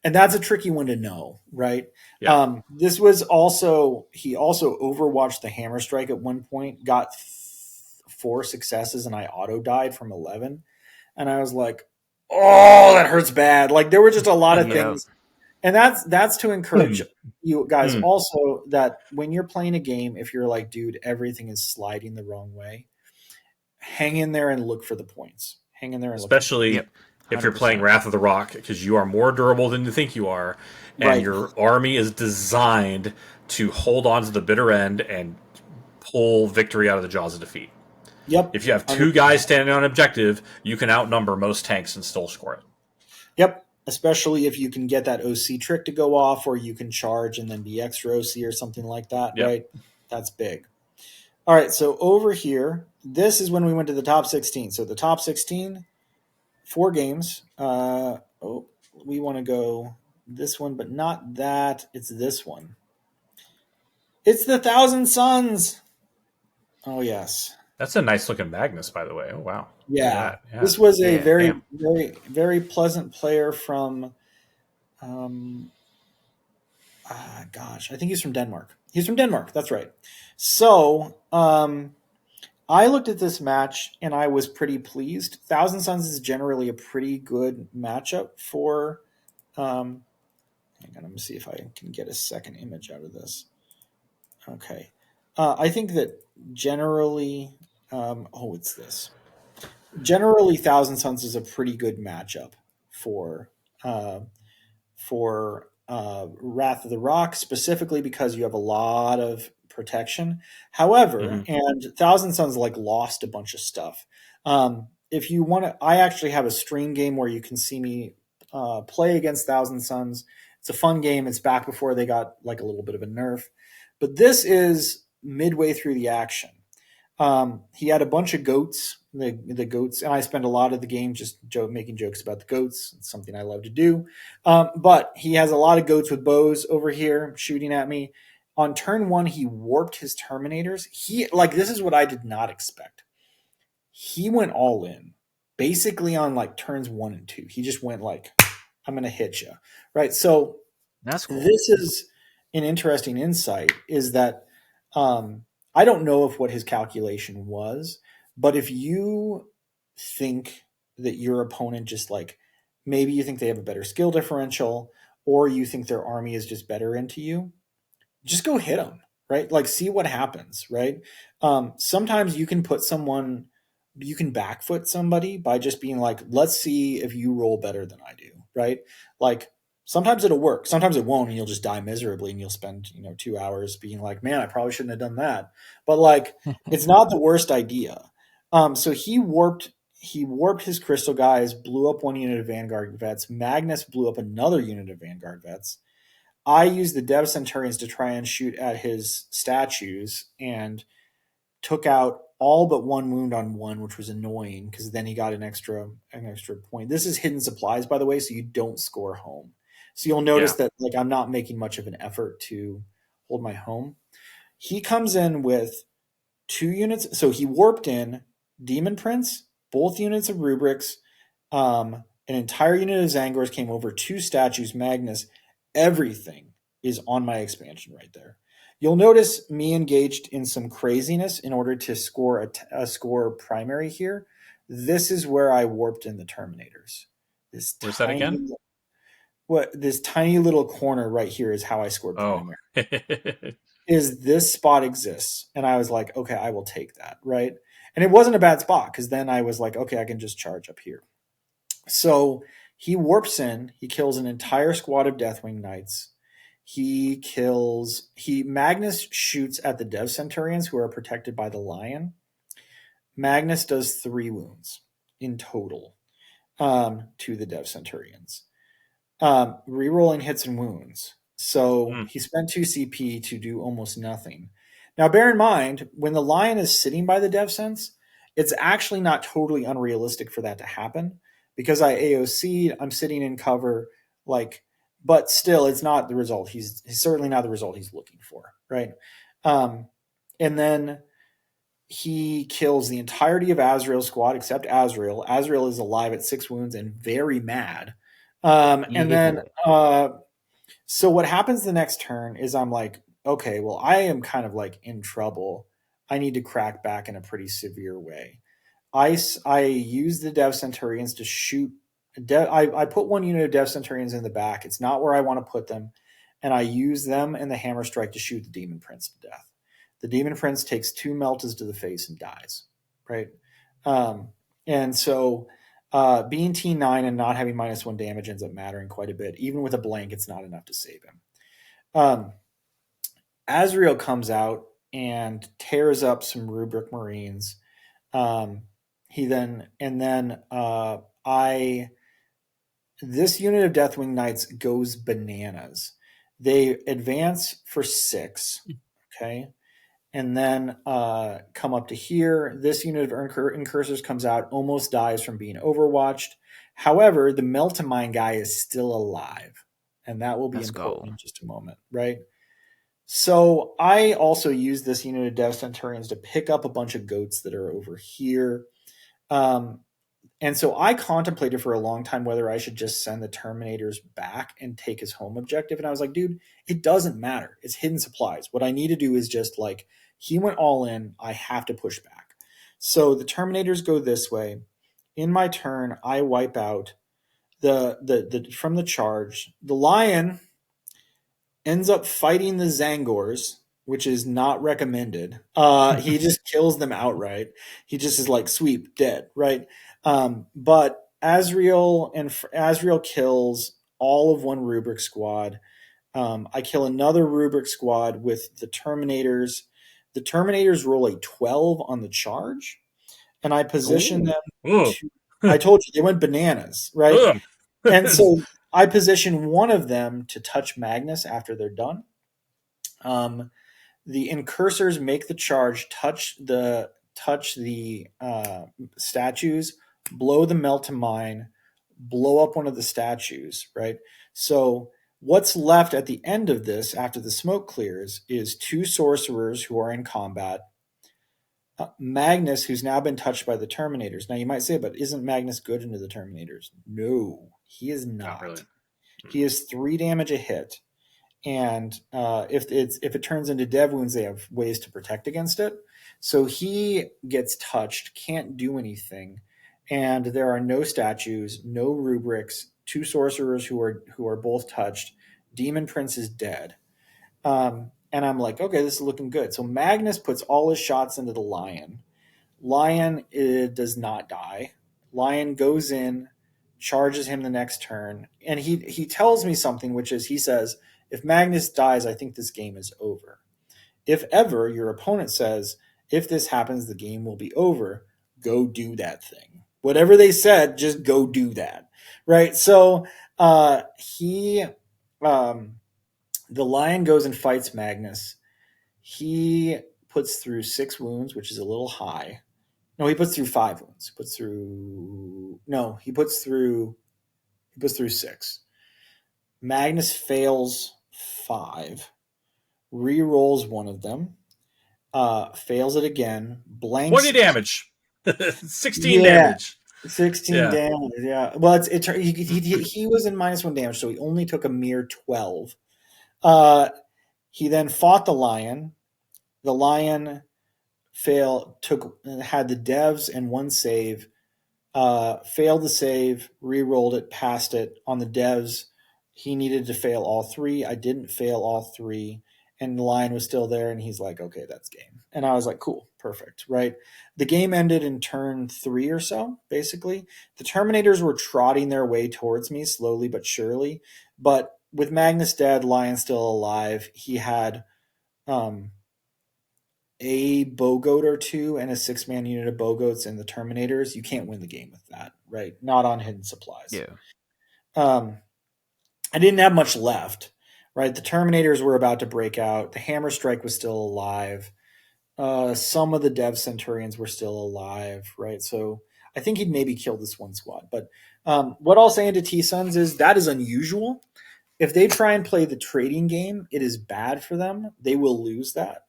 And that's a tricky one to know, right? Yeah. This was he also overwatched the hammer strike at one point, got 4 successes, and I auto died from 11, and I was like, oh, that hurts bad. Like there were just a lot of things. And that's to encourage you guys also that when you're playing a game, if you're like, dude, everything is sliding the wrong way, hang in there and look for the points. Hang in there and especially look. If you're playing Wrath of the Rock, because you are more durable than you think you are, and your army is designed to hold on to the bitter end and pull victory out of the jaws of defeat. Yep. If you have 2 guys standing on objective, you can outnumber most tanks and still score it. Yep. Especially if you can get that OC trick to go off, or you can charge and then be extra OC or something like that, right? That's big. All right, so over here, this is when we went to the top 16. So the top 16, 4 games. We want to go this one, but not that. It's this one. It's the Thousand Suns. Oh, yes. That's a nice looking Magnus, by the way. Oh, wow. Yeah. This was a very, very, very pleasant player from, gosh, I think he's from Denmark. He's from Denmark. That's right. So I looked at this match and I was pretty pleased. Thousand Suns is generally a pretty good matchup for, hang on, let me see if I can get a second image out of this. Okay. I think that generally, it's this. Generally, Thousand Suns is a pretty good matchup for Wrath of the Rock, specifically because you have a lot of protection. However, and Thousand Suns like lost a bunch of stuff. If you want to, I actually have a stream game where you can see me play against Thousand Suns, It's a fun game. It's back before they got like a little bit of a nerf, but this is midway through the action. He had a bunch of goats, the goats, and I spend a lot of the game just making jokes about the goats. It's something I love to do. But he has a lot of goats with bows over here shooting at me. On turn 1, he warped his Terminators. This is what I did not expect. He went all in, basically on like turns 1 and 2. He just went like, I'm going to hit you, right? So that's cool. This is an interesting insight, is that I don't know what his calculation was, but if you think that your opponent just like, maybe you think they have a better skill differential, or you think their army is just better into you, just go hit them, right? Like, see what happens, right? Sometimes you can backfoot somebody by just being like, let's see if you roll better than I do, right? Like, sometimes it'll work, sometimes it won't, and you'll just die miserably, and you'll spend 2 hours being like, man, I probably shouldn't have done that. But like, it's not the worst idea. So he warped his crystal guys, blew up one unit of Vanguard vets. Magnus blew up another unit of Vanguard vets. I used the Dev Centurions to try and shoot at his statues and took out all but one wound on one, which was annoying because then he got an extra point. This is hidden supplies, by the way, so you don't score home. So you'll notice that like I'm not making much of an effort to hold my home. He comes in with 2 units. So he warped in Demon Prince, both units of Rubrics, an entire unit of Zangors came over, 2 statues, Magnus. Everything is on my expansion right there. You'll notice me engaged in some craziness in order to score a score primary here. This is where I warped in the Terminators. Where's that again? This tiny little corner right here is how I scored primary. Is this spot exists, and I was like, okay, I will take that, right? And it wasn't a bad spot because then I was like, okay, I can just charge up here. So he warps in, he kills an entire squad of Deathwing Knights. Magnus shoots at the Dev Centurions who are protected by the Lion. Magnus does 3 wounds in total to the Dev Centurions. Rerolling hits and wounds. So he spent 2 CP to do almost nothing. Now, bear in mind, when the Lion is sitting by the Dev Cents, it's actually not totally unrealistic for that to happen because I AOC'd, I'm sitting in cover, but still, it's not the result. He's certainly not the result he's looking for, right? And then he kills the entirety of Azrael's squad except Azrael. Azrael is alive at 6 wounds and very mad. So what happens the next turn is I'm like, okay, well, I am kind of like in trouble. I need to crack back in a pretty severe way. I use the Dev Centurions to shoot. I put 1 unit of Dev Centurions in the back. It's not where I want to put them. And I use them and the Hammer Strike to shoot the Demon Prince to death. The Demon Prince takes 2 meltas to the face and dies, right? And so being T9 and not having -1 damage ends up mattering quite a bit. Even with a blank, it's not enough to save him. Azrael comes out and tears up some Rubric Marines. This unit of Deathwing Knights goes bananas. They advance for 6, okay? And then come up to here. This unit of Incursors comes out, almost dies from being overwatched. However, the Melt-A-Mine guy is still alive, and that will be important in just a moment, right? So I also use this unit of Dev Centurions to pick up a bunch of goats that are over here. And so I contemplated for a long time whether I should just send the Terminators back and take his home objective. And I was like, dude, it doesn't matter. It's hidden supplies. What I need to do is just like, he went all in. I have to push back. So the Terminators go this way. In my turn, I wipe out from the charge. The Lion ends up fighting the Zangors, which is not recommended. He just kills them outright. He just is like, sweep, dead, right? But Azrael kills all of 1 Rubric squad. I kill another Rubric squad with the Terminators. The Terminators roll a 12 on the charge, and I position them. I told you they went bananas, right? And so I position one of them to touch Magnus after they're done. The incursors make the charge, touch the statues, blow the melt to mine, blow up one of the statues, right? So what's left at the end of this, after the smoke clears, is 2 sorcerers who are in combat. Magnus, who's now been touched by the Terminators. Now you might say, but isn't Magnus good into the Terminators? No, he is not. Really. He is 3 damage a hit. And if it turns into dev wounds, they have ways to protect against it. So he gets touched, can't do anything, and there are no statues, no rubrics. 2 sorcerers who are both touched. Demon Prince is dead, and I'm like, okay, this is looking good. So Magnus puts all his shots into the Lion. Lion does not die. Lion goes in, charges him the next turn, and he tells me something, which is, he says, if Magnus dies, I think this game is over. If ever your opponent says, if this happens, the game will be over, go do that thing. Whatever they said, just go do that. Right? So the Lion goes and fights Magnus. He puts through 6 wounds, which is a little high. No, he puts through 5 wounds. He puts through 6. Magnus fails 5, re-rolls one of them, fails it again, blanks 20 damage. 16 damage. 16 damage, yeah. Well, he was in -1 damage, so he only took a mere 12. He then fought the Lion. The Lion had the devs and 1 save, failed the save, re-rolled it, passed it. On the devs, he needed to fail all 3. I didn't fail all 3, and the Lion was still there, and he's like, okay, that's game. And I was like, cool, perfect, right? The game ended in turn 3 or so, basically. The Terminators were trotting their way towards me, slowly but surely. But with Magnus dead, Lion still alive, he had a bowgoat or 2 and a 6-man unit of bowgoats and the Terminators. You can't win the game with that, right? Not on hidden supplies. Yeah. I didn't have much left, right? The Terminators were about to break out. The Hammer Strike was still alive. Some of the Dev Centurions were still alive, right? So I think he'd maybe kill this 1 squad. But what I'll say into T-Suns is that is unusual. If they try and play the trading game, it is bad for them. They will lose that.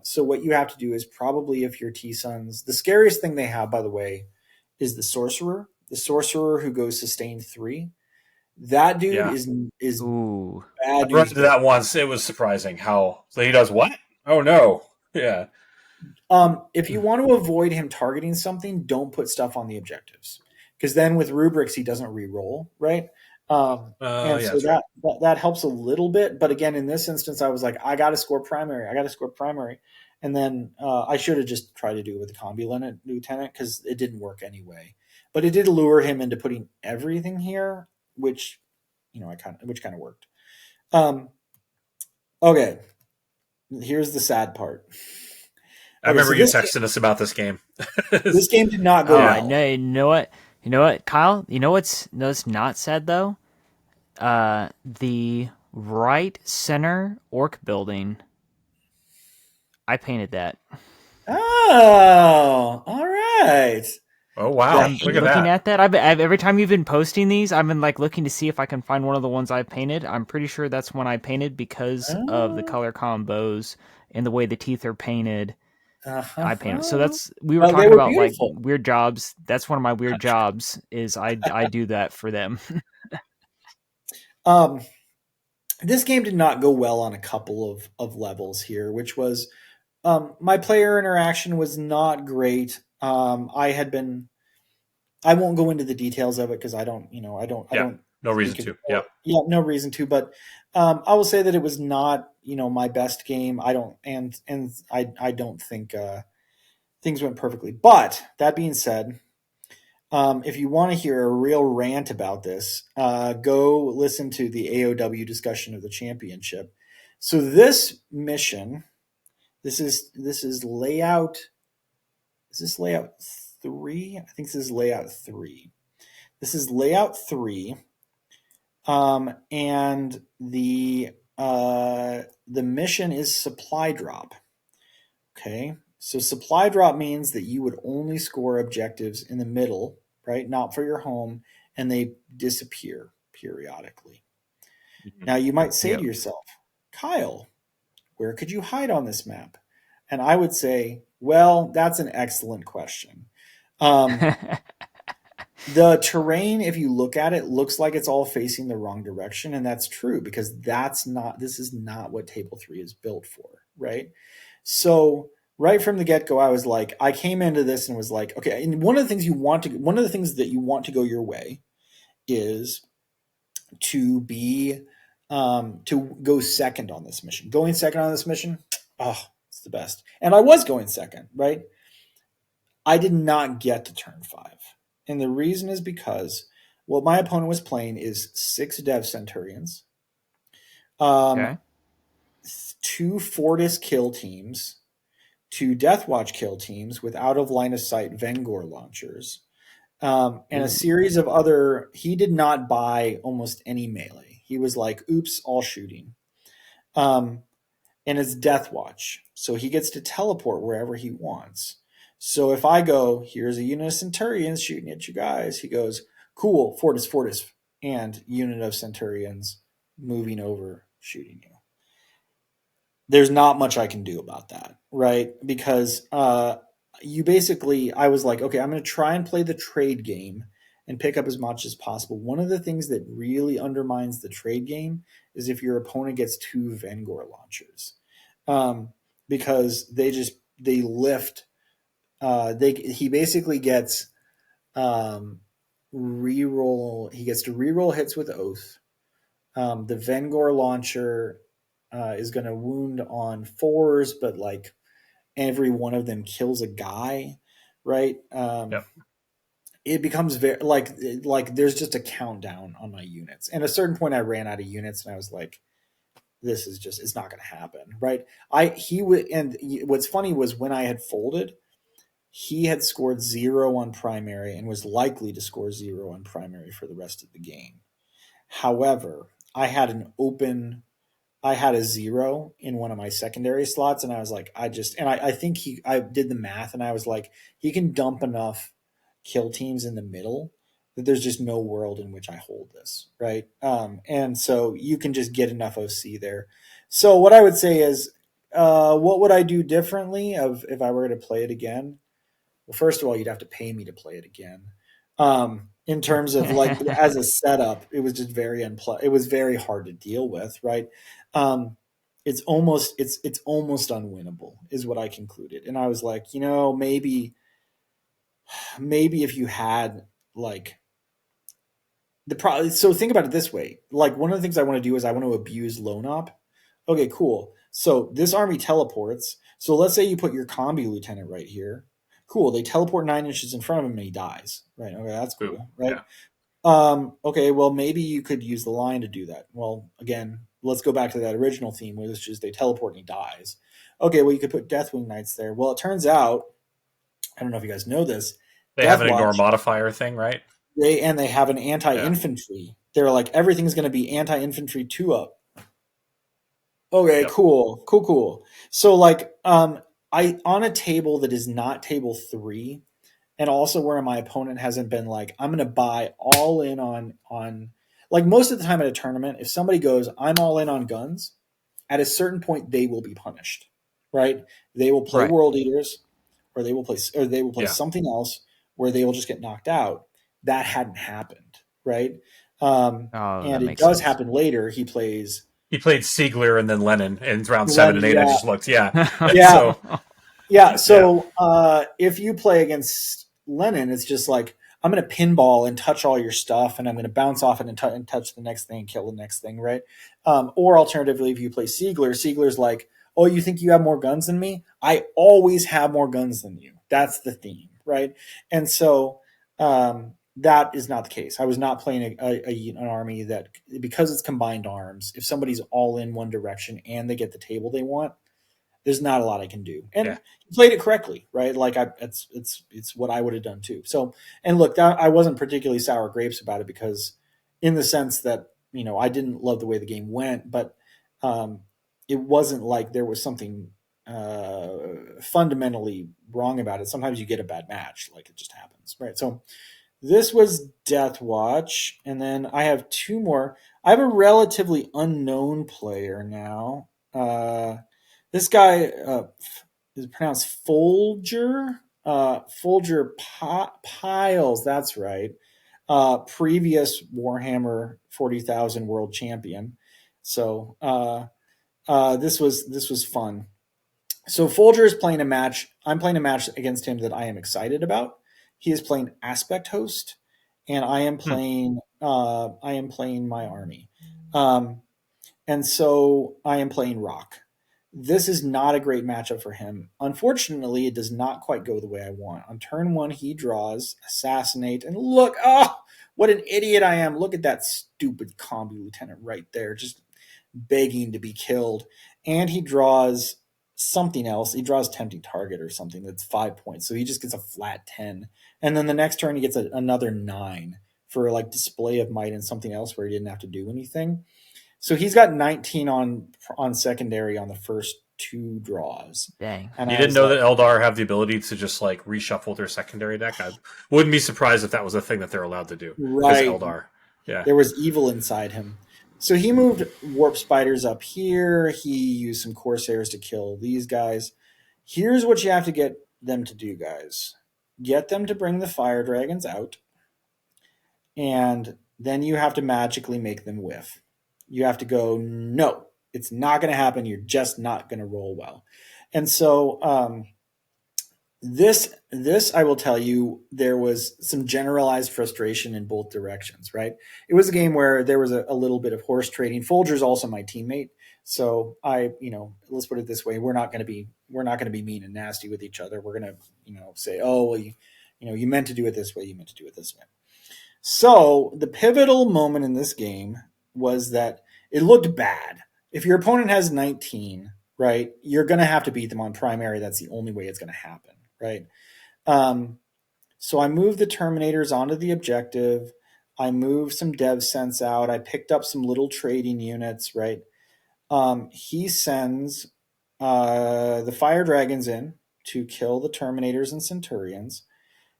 So what you have to do is probably, if you're T-Suns, the scariest thing they have, by the way, is the Sorcerer. The Sorcerer who goes sustain 3. That dude is Ooh. bad. I run into that once. It was surprising how he does what? Oh no. Yeah. If you want to avoid him targeting something, don't put stuff on the objectives, because then with rubrics he doesn't re-roll, right? So that helps a little bit. But again, in this instance, I was like, I got to score primary. And then I should have just tried to do it with the Combi Lieutenant, because it didn't work anyway. But it did lure him into putting everything here, which kind of worked. Okay, here's the sad part. I remember you texting us about this game. This game did not go well. No, you know what, Kyle? You know what's not sad though? The right center orc building. I painted that. Oh, all right. Oh wow! I'm looking at that. I've every time you've been posting these, I've been like looking to see if I can find one of the ones I painted. I'm pretty sure that's one I painted because of the color combos and the way the teeth are painted. I painted. So we were talking about beautiful. Like weird jobs. That's one of my weird jobs. Is I do that for them. This game did not go well on a couple of levels here, which was my player interaction was not great. I won't go into the details of it because I don't. No reason to. No reason to. But I will say that it was not, my best game. I don't think things went perfectly. But that being said, if you want to hear a real rant about this, go listen to the AOW discussion of the championship. So this mission, this is layout. Is this layout 3? I think this is layout 3. This is layout 3. And the mission is supply drop. Okay, so supply drop means that you would only score objectives in the middle, right? Not for your home, and they disappear periodically. Now you might say to yourself, Kyle, where could you hide on this map? And I would say, well, that's an excellent question. The terrain, if you look at it, looks like it's all facing the wrong direction, and that's true because this is not what Table 3 is built for, right? So right from the get-go, I came into this and was like, okay, and one of the things that you want to go your way is to be to go second on this mission. Going second on this mission, it's the best. And I was going second, right? I did not get to turn 5. And the reason is because what my opponent was playing is 6 Dev Centurions, Okay. 2 Fortis kill teams, 2 Deathwatch kill teams with out of line of sight Vengor launchers, and a series of other. He did not buy almost any melee. He was like, oops, all shooting. And it's Deathwatch. So he gets to teleport wherever he wants. So if I go, here's a unit of Centurions shooting at you guys, he goes, cool, Fortis, and unit of Centurions moving over, shooting you. There's not much I can do about that, right? Because I was like, okay, I'm going to try and play the trade game and pick up as much as possible. One of the things that really undermines the trade game is if your opponent gets 2 Vengor launchers, because they lift. He basically gets reroll. He gets to reroll hits with Oath. The Vengor launcher is going to wound on 4s, but like every one of them kills a guy, right? It becomes very like there's just a countdown on my units. And at a certain point, I ran out of units, and I was like, "This is just it's not going to happen," right? And what's funny was when I had folded, he had scored 0 on primary and was likely to score 0 on primary for the rest of the game. However, I had a 0 in one of my secondary slots, and I was like, I think I did the math, and I was like, he can dump enough kill teams in the middle that there's just no world in which I hold this, right? And so you can just get enough OC there. So what I would say is, what would I do differently if I were to play it again? Well, first of all, you'd have to pay me to play it again. In terms of like as a setup, it was just it was very hard to deal with, right? It's almost unwinnable is what I concluded. And I was like, maybe if you had like so think about it this way. Like one of the things I want to do is I want to abuse lone op. Okay, cool. So this army teleports. So let's say you put your combi lieutenant right here. Cool. They teleport 9 inches in front of him and he dies. Right. Okay, that's cool. Right. Yeah. Okay. Well, maybe you could use the line to do that. Well, again, let's go back to that original theme where it's just they teleport and he dies. Okay. Well, you could put Deathwing Knights there. Well, it turns out, I don't know if you guys know this. They have an ignore modifier thing, right? They have an anti-infantry. Yeah. They're like, everything's going to be anti-infantry 2-up. Okay, yep. Cool. So like, on a table that is not table 3, and also where my opponent hasn't been like, I'm going to buy all in on like most of the time at a tournament, if somebody goes, I'm all in on guns, at a certain point they will be punished, right? They will play World Eaters, or they will play something else where they will just get knocked out. That hadn't happened, right? And it does happen later. He played Siegler and then Lennon in round 7 and 8. I just looked, So if you play against Lennon, it's just like, I'm going to pinball and touch all your stuff, and I'm going to bounce off it and touch the next thing and kill the next thing, right? Or alternatively, if you play Siegler's like, oh, you think you have more guns than me? I always have more guns than you. That's the theme, right? And so that is not the case. I was not playing an army that, because it's combined arms, if somebody's all in one direction and they get the table they want, there's not a lot I can do. And he played it correctly, right? Like it's what I would have done too. So, and look, I wasn't particularly sour grapes about it, because in the sense that I didn't love the way the game went, but it wasn't like there was something fundamentally wrong about it. Sometimes you get a bad match, like it just happens, right? So this was Death Watch, and then I have two more. I have a relatively unknown player now. This guy is pronounced Folger. Folger Piles. That's right. Previous Warhammer 40,000 world champion. So this was fun. So Folger is playing a match. I'm playing a match against him that I am excited about. He is playing Aspect Host, and I am playing my army. And so I am playing Rock. This is not a great matchup for him. Unfortunately, it does not quite go the way I want. On turn 1, he draws Assassinate, and look, what an idiot I am. Look at that stupid combi lieutenant right there, just begging to be killed. And he draws something else. He draws Tempting Target or something that's 5 points. So he just gets a flat 10. And then the next turn he gets another 9 for like Display of Might and something else where he didn't have to do anything. So he's got 19 on secondary on the first 2 draws. Dang. And you didn't know that Eldar have the ability to just like reshuffle their secondary deck? I wouldn't be surprised if that was a thing that they're allowed to do. Right. Eldar. Yeah. There was evil inside him. So he moved Warp Spiders up here. He used some Corsairs to kill these guys. Here's what you have to get them to do, guys. Get them to bring the Fire Dragons out. And then you have to magically make them whiff. You have to go, no, it's not going to happen. You're just not going to roll well. And so this, I will tell you, there was some generalized frustration in both directions, right? It was a game where there was a little bit of horse trading. Folger's also my teammate. So let's put it this way. We're not going to be mean and nasty with each other. We're going to, say, oh, well, you meant to do it this way. You meant to do it this way. So the pivotal moment in this game was that it looked bad. If your opponent has 19, right, you're going to have to beat them on primary. That's the only way it's going to happen, right? So I moved the Terminators onto the objective. I moved some Dev Sense out. I picked up some little trading units, right? He sends the Fire Dragons in to kill the Terminators and Centurions.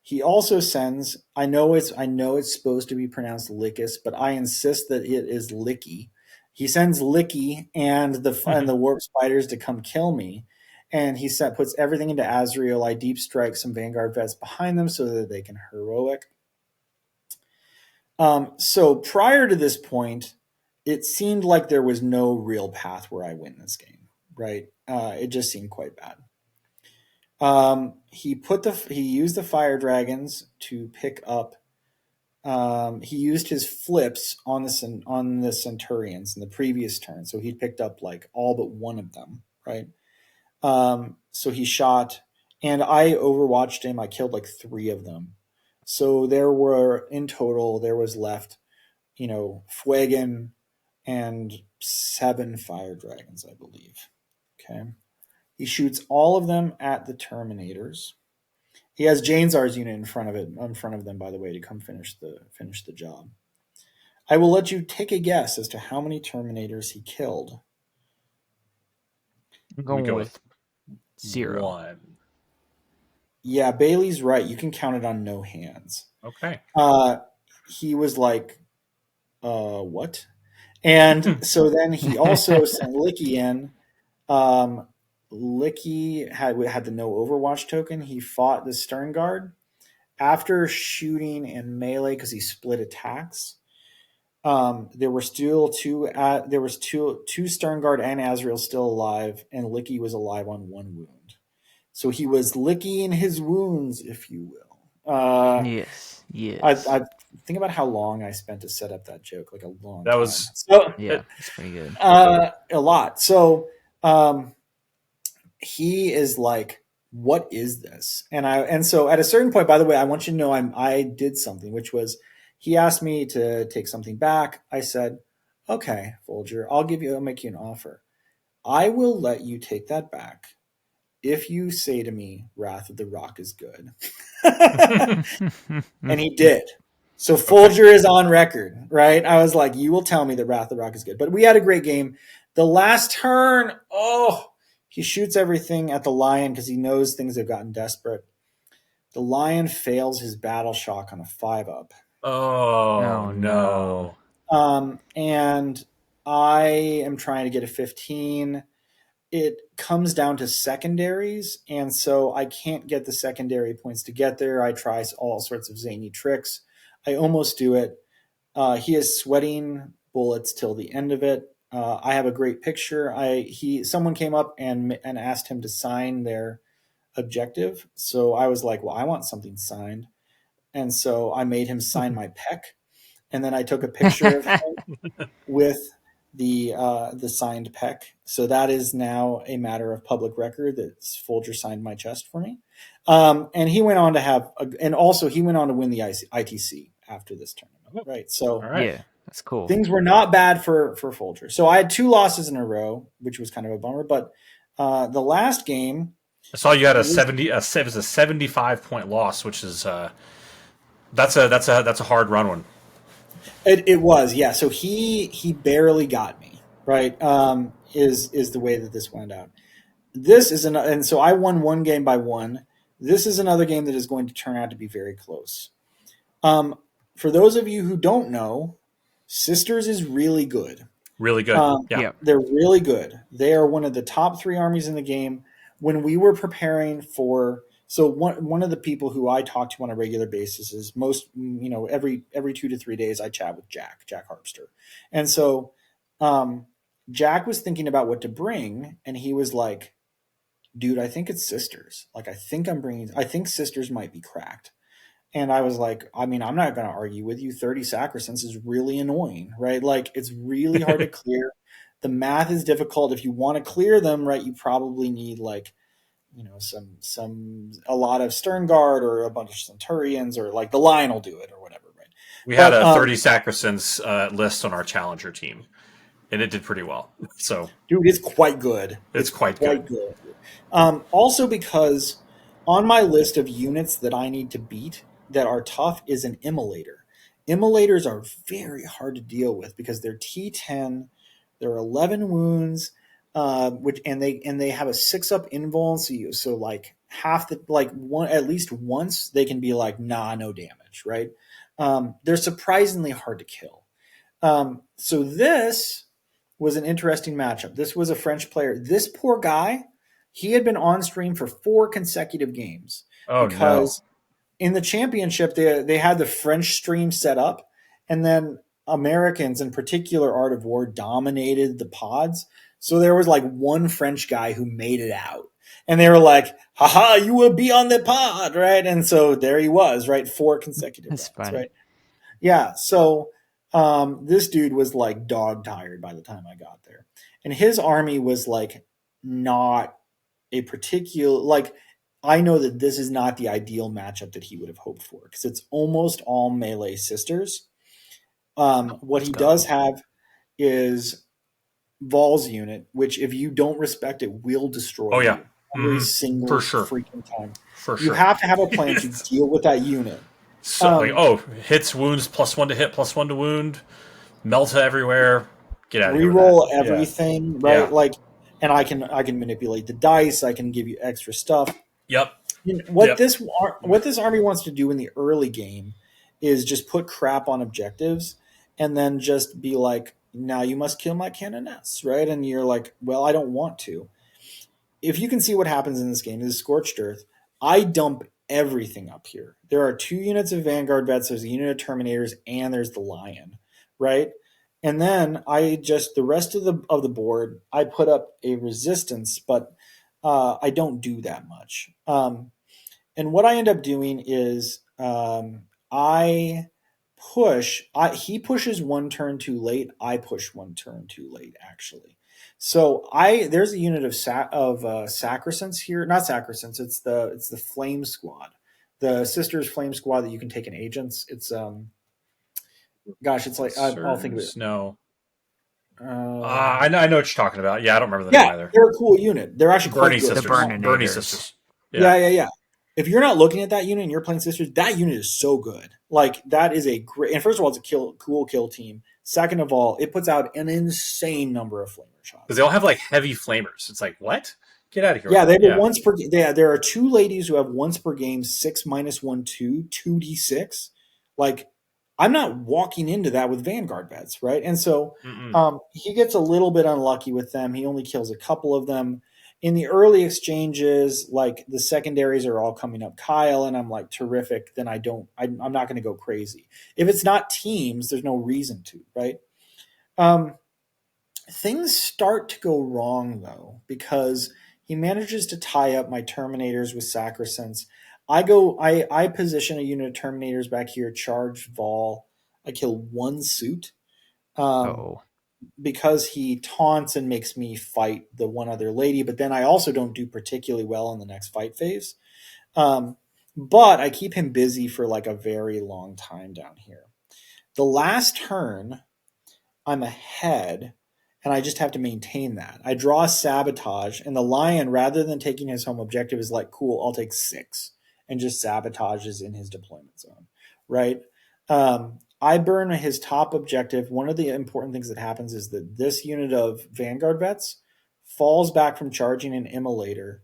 He also sends, I know it's supposed to be pronounced Lickus, but I insist that it is Licky. He sends Licky and the Warp Spiders to come kill me. And he puts everything into Azrael. I deep strike some Vanguard vets behind them so that they can heroic. So prior to this point, it seemed like there was no real path where I win this game, right? It just seemed quite bad. He used the Fire Dragons to pick up. He used his flips on the Centurions in the previous turn, so he picked up like all but one of them, right? So he shot, and I overwatched him. I killed like 3 of them. So there was left, Fuegan and 7 Fire Dragons, I believe. Okay. He shoots all of them at the Terminators. He has Janezar's unit in front of them, by the way, to come finish the job. I will let you take a guess as to how many Terminators he killed. I'm going with 0. 1. Yeah, Bailey's right. You can count it on no hands. Okay. He was like, what? And so then he also sent Licky in. Licky had the no Overwatch token. He fought the Stern Guard. After shooting in melee, because he split attacks, there were still two Stern Guard and Azrael still alive, and Licky was alive on 1 wound. So he was licking his wounds, if you will. Yes. I think about how long I spent to set up that joke, like a long time. It's pretty good. A lot. So he is like, what is this? And so at a certain point, by the way, I want you to know I did something, which was he asked me to take something back. I said, okay, Folger, I'll make you an offer. I will let you take that back if you say to me, Wrath of the Rock is good. And he did. So Folger is on record, right? I was like, you will tell me that Wrath of the Rock is good. But we had a great game. The last turn, he shoots everything at the Lion because he knows things have gotten desperate. The Lion fails his battle shock on a 5-up. Oh, no. And I am trying to get a 15. It comes down to secondaries, and so I can't get the secondary points to get there. I try all sorts of zany tricks. I almost do it. He is sweating bullets till the end of it. I have a great picture. Someone came up and asked him to sign their objective. So I was like, well, I want something signed. And so I made him sign my pec. And then I took a picture of him with the signed pec. So that is now a matter of public record that Folger signed my chest for me. And he went on to he went on to win the ITC after this tournament. Right. So yeah, that's cool. Things were not bad for Folger. So I had 2 losses in a row, which was kind of a bummer. But the last game, I saw you had a 75-point loss, which is that's a hard run one. It was, yeah. So he barely got me, right? Is the way that this went out. This is and so I won 1 game by 1. This is another game that is going to turn out to be very close. For those of you who don't know, Sisters is really good. Really good. They're really good. They are one of the top 3 armies in the game. When we were preparing for, so one of the people who I talk to on a regular basis is every 2 to 3 days I chat with Jack Harpster. And so Jack was thinking about what to bring, and he was like, dude, I think it's Sisters. Like, I think Sisters might be cracked. And I was like, I mean, I'm not going to argue with you. 30 Sacrosanct is really annoying, right? Like, it's really hard to clear. The math is difficult. If you want to clear them, right, you probably need a lot of Stern Guard or a bunch of Centurions, or like the Lion will do it or whatever, right? We had a 30 Sacrosancts list on our Challenger team, and it did pretty well. So, dude, it's quite good. It's quite good. Also, because on my list of units that I need to beat that are tough is an Immolator. Immolators are very hard to deal with because they're T10, they're 11 wounds, and they have a 6-up invuln. So like half the at least once they can be like, nah, no damage, right? They're surprisingly hard to kill. So this was an interesting matchup. This was a French player. This poor guy, he had been on stream for 4 consecutive games because in the championship they had the French stream set up, and then Americans, in particular Art of War, dominated the pods. So there was like one French guy who made it out, and they were like, haha, you will be on the pod, right? And so there he was, right? 4 consecutive rounds, right? Yeah. So this dude was like dog tired by the time I got there, and his army was like not a particular, like, I know that this is not the ideal matchup that he would have hoped for because it's almost all melee Sisters. What he does have is Vol's unit, which if you don't respect it, will destroy you every single freaking time. You have to have a plan to deal with that unit. So, hits, wounds, +1 to hit, +1 to wound, Melta everywhere. Get out of here. Reroll everything, right? Yeah. Like, and I can manipulate the dice. I can give you extra stuff. Yep. What this army wants to do in the early game is just put crap on objectives and then just be like, now you must kill my canoness, right? And you're like, well, I don't want to. If you can see what happens in this game, this is Scorched Earth. I dump everything up here. There are 2 units of Vanguard vets, there's a unit of Terminators, and there's the Lion, right? And then the rest of the board, I put up a resistance, but I don't do that much. And what I end up doing is he pushes 1 turn too late. I push 1 turn too late, actually. So there's a unit of Sacrosancts here. Not Sacrosancts. It's the Flame Squad, the Sisters Flame Squad that you can take in agents. It's it's like I'll think of it. No. I know what you're talking about. Yeah, I don't remember them either. They're a cool unit. They're actually Bernie quite good. Sisters. Bernie Sisters. Yeah. if you're not looking at that unit and you're playing Sisters, that unit is so good. Like, that is a great. And first of all, it's a cool kill team. Second of all, it puts out an insane number of flamer shots. Because they all have like heavy flamers. It's like, what? Get out of here. Yeah, they have once per. There are 2 ladies who have once per game 6 -1 2 2d6. Like, I'm not walking into that with Vanguard bets, right? And so he gets a little bit unlucky with them. He only kills a couple of them. In the early exchanges, like, the secondaries are all coming up Kyle, and I'm like, terrific. Then I'm not going to go crazy. If it's not teams, there's no reason to, right? Things start to go wrong, though, because he manages to tie up my Terminators with Sacrosanct. I position a unit of Terminators back here, charge Vol. I kill 1 suit. Because he taunts and makes me fight the one other lady, but then I also don't do particularly well in the next fight phase. But I keep him busy for like a very long time down here. The last turn, I'm ahead, and I just have to maintain that. I draw Sabotage, and the Lion, rather than taking his home objective, is like, cool, I'll take 6, and just sabotages in his deployment zone, right? I burn his top objective. One of the important things that happens is that this unit of Vanguard vets falls back from charging an immolator,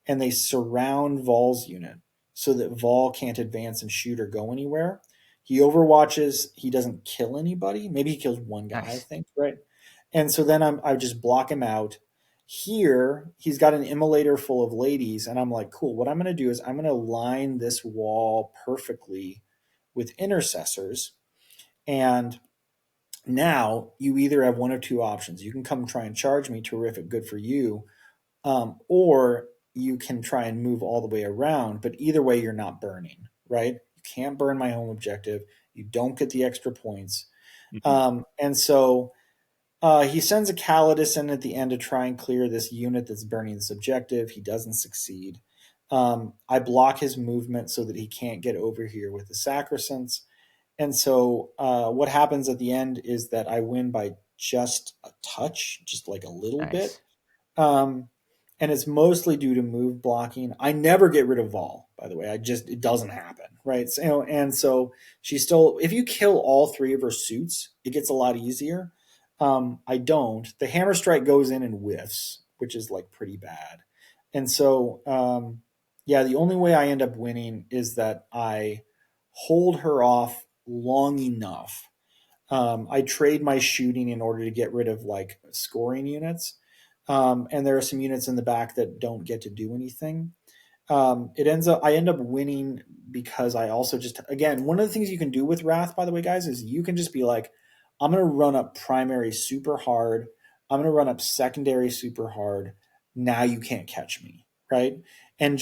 and they surround Vol's unit so that Vol can't advance and shoot or go anywhere. He overwatches. He doesn't kill anybody. Maybe he kills 1 guy, nice. I think, right? And so then I just block him out. Here, he's got an immolator full of ladies, and I'm like, cool, what I'm going to do is I'm going to line this wall perfectly with intercessors. And now you either have one of 2 options. You can come try and charge me, terrific, good for you. Or you can try and move all the way around, but either way, you're not burning, right? You can't burn my home objective. You don't get the extra points. And so he sends a Calidus in at the end to try and clear this unit that's burning this objective. He doesn't succeed. I block his movement so that he can't get over here with the Sacrosancts. And so what happens at the end is that I win by just a touch, just like a little bit. And it's mostly due to move blocking. I never get rid of Vol, by the way. It doesn't happen, right? So, and so she's still, if you kill all 3 of her suits, it gets a lot easier. I don't. The Hammer Strike goes in and whiffs, which is like pretty bad. And so, the only way I end up winning is that I hold her off long enough. I trade my shooting in order to get rid of like scoring units. And there are some units in the back that don't get to do anything. I end up winning because I also just, again, one of the things you can do with Wrath, by the way, guys, is you can just be like, I'm going to run up primary super hard. I'm going to run up secondary super hard. Now you can't catch me, right? And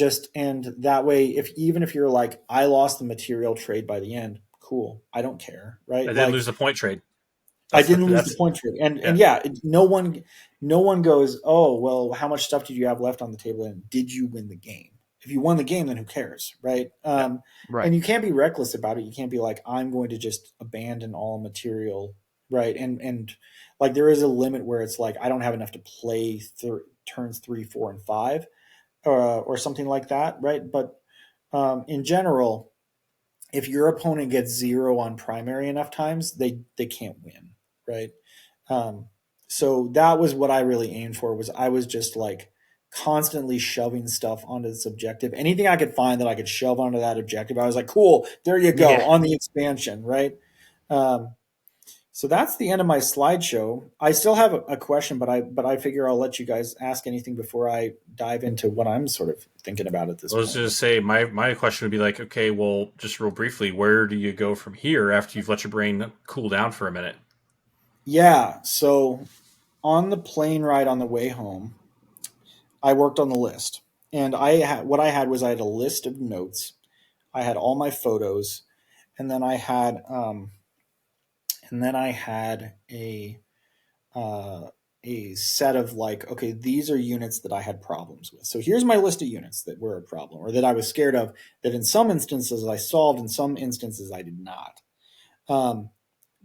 that way, even if you're like, I lost the material trade by the end, cool, I don't care, right? I didn't lose the point trade. I didn't lose the point trade, and no one goes, oh well, how much stuff did you have left on the table, and did you win the game? If you won the game, then who cares, right? Right. And you can't be reckless about it. You can't be like, I'm going to just abandon all material, right? And like there is a limit where it's like I don't have enough to play turns 3, 4, and 5, or something like that, right? But in general, if your opponent gets 0 on primary enough times, they can't win, right? So that was what I really aimed for. Was I was just like constantly shoving stuff onto this objective. Anything I could find that I could shove onto that objective, I was like, cool, there you go, on the expansion, right? So that's the end of my slideshow. I still have a question, but I figure I'll let you guys ask anything before I dive into what I'm sort of thinking about at this point. I was going to say, my question would be like, okay, well, just real briefly, where do you go from here after you've let your brain cool down for a minute? Yeah, so on the plane ride on the way home, I worked on the list. And what I had was I had a list of notes. I had all my photos, and then I had a set of like, okay, these are units that I had problems with. So here's my list of units that were a problem or that I was scared of, that in some instances I solved, in some instances I did not.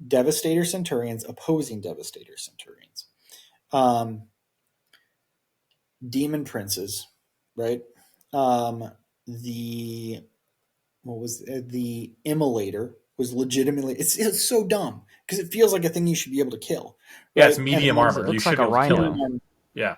Devastator Centurions, opposing Devastator Centurions. Demon Princes, right? the the immolator was legitimately it's so dumb because it feels like a thing you should be able to kill. Yeah, Right? it's medium armor. You should be able to kill it. Yeah.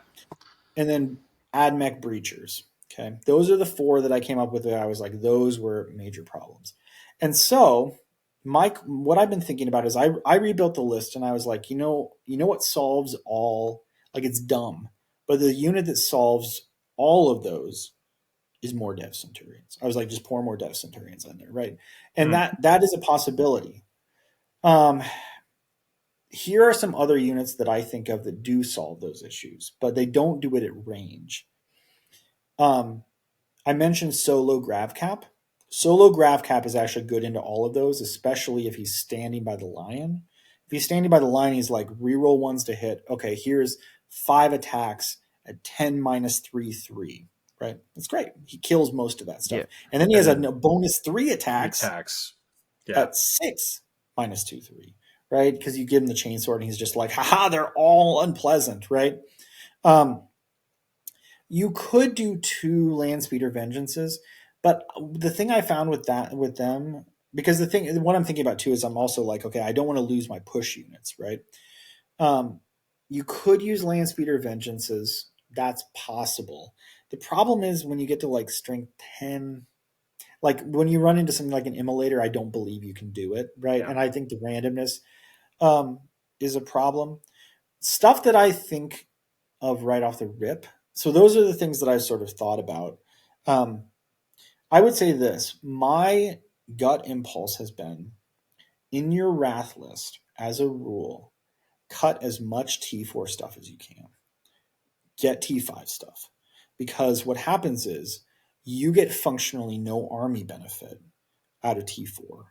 And then AdMech breachers. Okay. Those are the 4 that I came up with that I was like, those were major problems. And so what I've been thinking about is I rebuilt the list and I was like, you know what solves all, like it's dumb, but the unit that solves all of those is more Dev Centurions. I was like, just pour more Dev Centurions in there. Right. And that is a possibility. Here are some other units that I think of that do solve those issues, but they don't do it at range. I mentioned Solo Gravcap. Solo Gravcap is actually good into all of those, especially if he's standing by the lion. If he's standing by the lion, he's like, reroll ones to hit. Okay, here's 5 attacks at 10 minus 3/3. Right? That's great. He kills most of that stuff. Yeah. And then he has a bonus 3 attacks. At 6 minus 2/3. Right? Because you give him the chainsword and he's just like, haha, they're all unpleasant. Right? You could do 2 Landspeeder Vengeances, but the thing I found with them, because what I'm thinking about too is I'm also like, okay, I don't want to lose my push units, right? You could use Landspeeder Vengeances. That's possible. The problem is when you get to like strength 10, like when you run into something like an Immolator, I don't believe you can do it, right? Yeah. And I think the randomness is a problem. Stuff that I think of right off the rip. So those are the things that I sort of thought about. I would say this. My gut impulse has been, in your Wrath list, as a rule, cut as much T4 stuff as you can. Get T5 stuff. Because what happens is you get functionally no army benefit out of T4,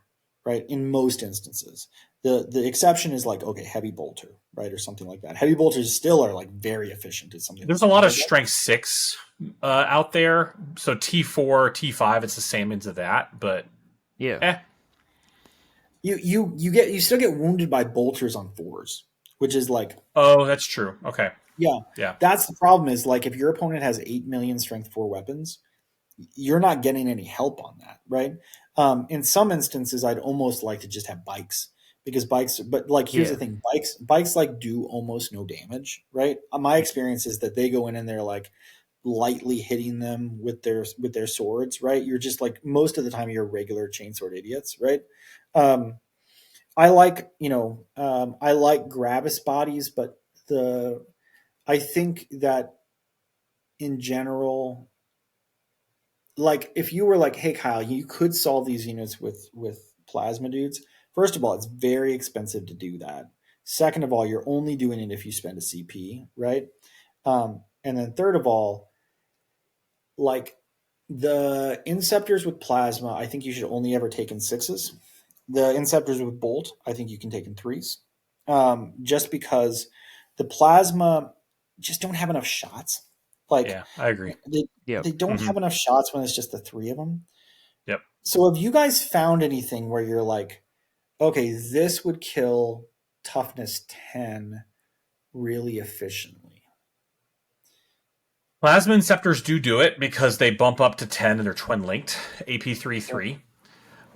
right? In most instances. The exception is like, okay, heavy bolter, right? Or something like that. Heavy bolters still are like very efficient at something. There's a lot of strength 6 out there. So T4, T5, it's the same into that, but yeah. You still get wounded by bolters on 4s, which is like, oh, that's true. Okay. Yeah. That's the problem is like if your opponent has 8 million strength 4 weapons, you're not getting any help on that, right? In some instances, I'd almost like to just have bikes. Because bikes, but like here's the thing, bikes like do almost no damage, right? My experience is that they go in and they're like lightly hitting them with their swords, right? You're just like most of the time you're regular chainsword idiots, right? I like Gravis bodies, but I think that in general, like if you were like, hey Kyle, you could solve these units with plasma dudes. First of all, it's very expensive to do that. Second of all, you're only doing it if you spend a CP, right? And then third of all, like the Inceptors with plasma, I think you should only ever take in 6s. The Inceptors with bolt, I think you can take in 3s. Just because the plasma just don't have enough shots. Like, yeah, I agree. They don't have enough shots when it's just the 3 of them. Yep. So have you guys found anything where you're like, okay, this would kill toughness 10 really efficiently? Plasma Inceptors do it because they bump up to 10 and they're twin linked, AP3/3.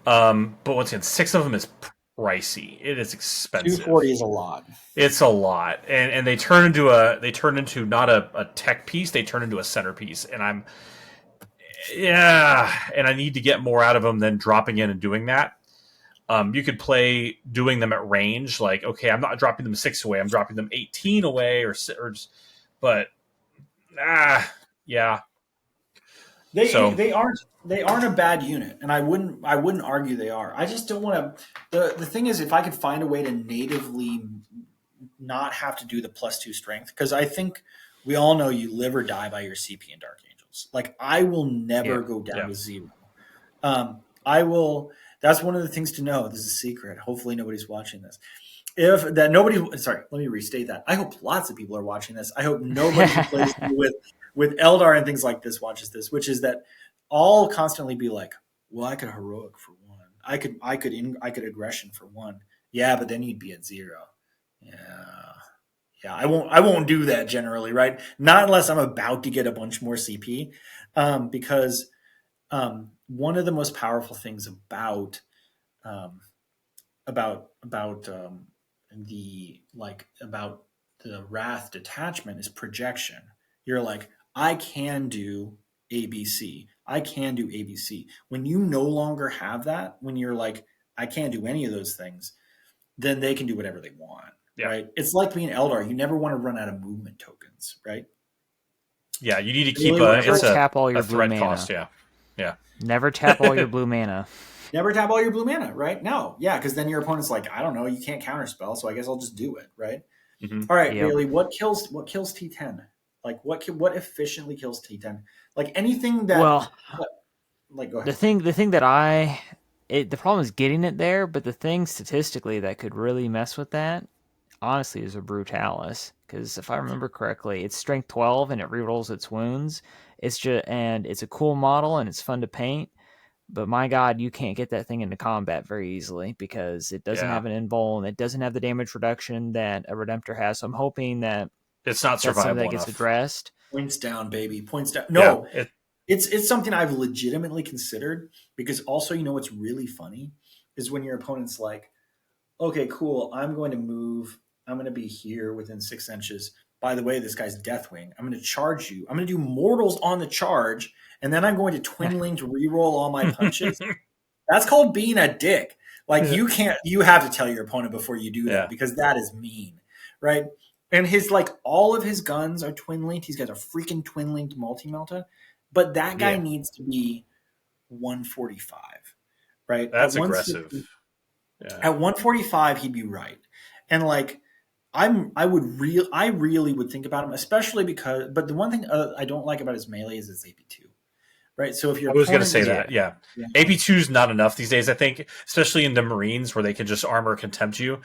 But once again, 6 of them is pricey. It is expensive. 240 is a lot. It's a lot, and they turn into not a tech piece. They turn into a centerpiece, and I need to get more out of them than dropping in and doing that. You could play doing them at range, like okay, I'm not dropping them 6 away. I'm dropping them 18 away, but yeah. They aren't a bad unit, and I wouldn't argue they are. I just don't want to. The thing is, if I could find a way to natively not have to do the +2 strength, because I think we all know you live or die by your CP in Dark Angels. Like I will never go down to 0. I will. That's one of the things to know. This is a secret. Hopefully nobody's watching this. Let me restate that. I hope lots of people are watching this. I hope nobody who plays with Eldar and things like this watches this, which is that I'll constantly be like, well, I could heroic for 1. I could aggression for 1. Yeah, but then you'd be at 0. Yeah. I won't do that generally, right? Not unless I'm about to get a bunch more CP, because one of the most powerful things about um, about the wrath detachment is projection. You're like, I can do ABC. I can do ABC. When you no longer have that, when you're like, I can't do any of those things, then they can do whatever they want. Yeah. Right? It's like being Eldar. You never want to run out of movement tokens, right? Yeah, you need to keep Never tap all your a blue threat mana. cost. Yeah, yeah. Never tap all your blue mana. Never tap all your blue mana, right? No, yeah, because then your opponent's like, I don't know, you can't counterspell, so I guess I'll just do it, right? Mm-hmm. All right, Yep. Bailey, what kills T10? Like what efficiently kills T10? Like anything that. Well, like go ahead. The thing that the problem is getting it there, but the thing statistically that could really mess with that, honestly, is a Brutalis. Because if I remember correctly, it's strength 12 and it rerolls its wounds. And it's a cool model and it's fun to paint. But my God, you can't get that thing into combat very easily because it doesn't have an invul and it doesn't have the damage reduction that a Redemptor has. So I'm hoping that it's not survivable that's something that enough. gets addressed. Points down, baby. Points down. No, yeah, it's something I've legitimately considered because also, you know what's really funny is when your opponent's like, okay, cool, I'm going to move. I'm going to be here within 6 inches. By the way, this guy's Deathwing. I'm going to charge you. I'm going to do mortals on the charge, and then I'm going to Twin Link to reroll all my punches. That's called being a dick. Like you have to tell your opponent before you do that because that is mean, right? And his all of his guns are twin linked. He's got a freaking twin linked multi-melta, but that guy needs to be 145, right? That's aggressive. Yeah. At 145, he'd be right, and I really would think about him, especially because. But the one thing I don't like about his melee is his AP2. Right, so if you're, I was going to say that, yeah. AP2 is not enough these days. I think, especially in the Marines, where they can just armor contempt you,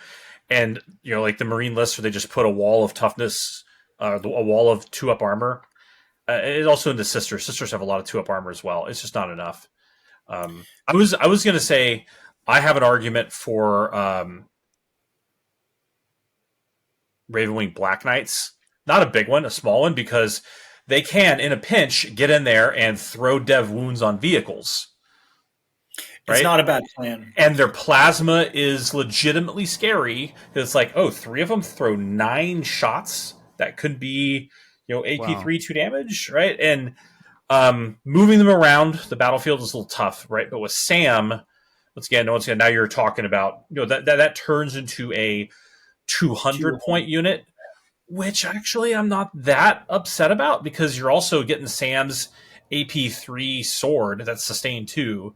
and like the Marine list, where they just put a wall of toughness, a wall of 2-up armor. It's also in the Sisters. Sisters have a lot of 2-up armor as well. It's just not enough. I was going to say I have an argument for Ravenwing Black Knights, not a big one, a small one, because they can, in a pinch, get in there and throw dev wounds on vehicles. Right? It's not a bad plan. And their plasma is legitimately scary. It's like, 3 of them throw 9 shots. That could be, AP3, 2 damage, right? And moving them around the battlefield is a little tough, right? But with Sam, once again, now you're talking about, that turns into a 200-point unit, which actually I'm not that upset about because you're also getting Sam's AP3 sword that's sustained 2,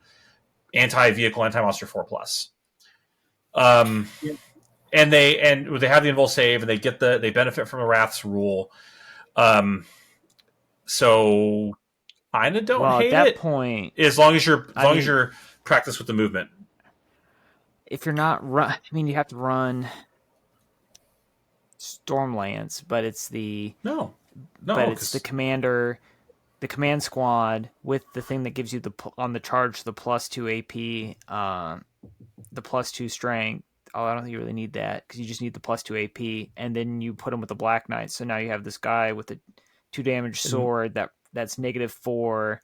anti-vehicle, anti-monster 4+. And they have the invul save and they benefit from the Wrath's rule. So I don't hate at that it point, as long as you're practice with the movement. If you're not you have to run Stormlance, but it's it's the commander, the command squad with the thing that gives you on the charge the +2 AP, the +2 strength. Oh, I don't think you really need that because you just need the +2 AP, and then you put him with the Black Knight. So now you have this guy with a 2 damage sword that's -4.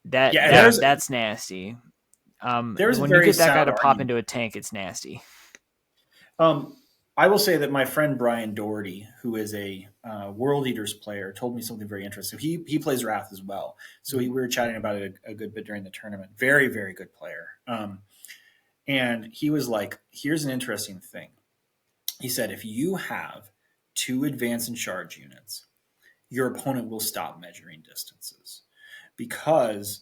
That's nasty. When you get that guy to pop into a tank, it's nasty. I will say that my friend Brian Doherty, who is a World Eaters player, told me something very interesting. He plays Wrath as well. So we were chatting about it a good bit during the tournament. Very, very good player. And he was like, here's an interesting thing. He said, if you have 2 advance and charge units, your opponent will stop measuring distances. Because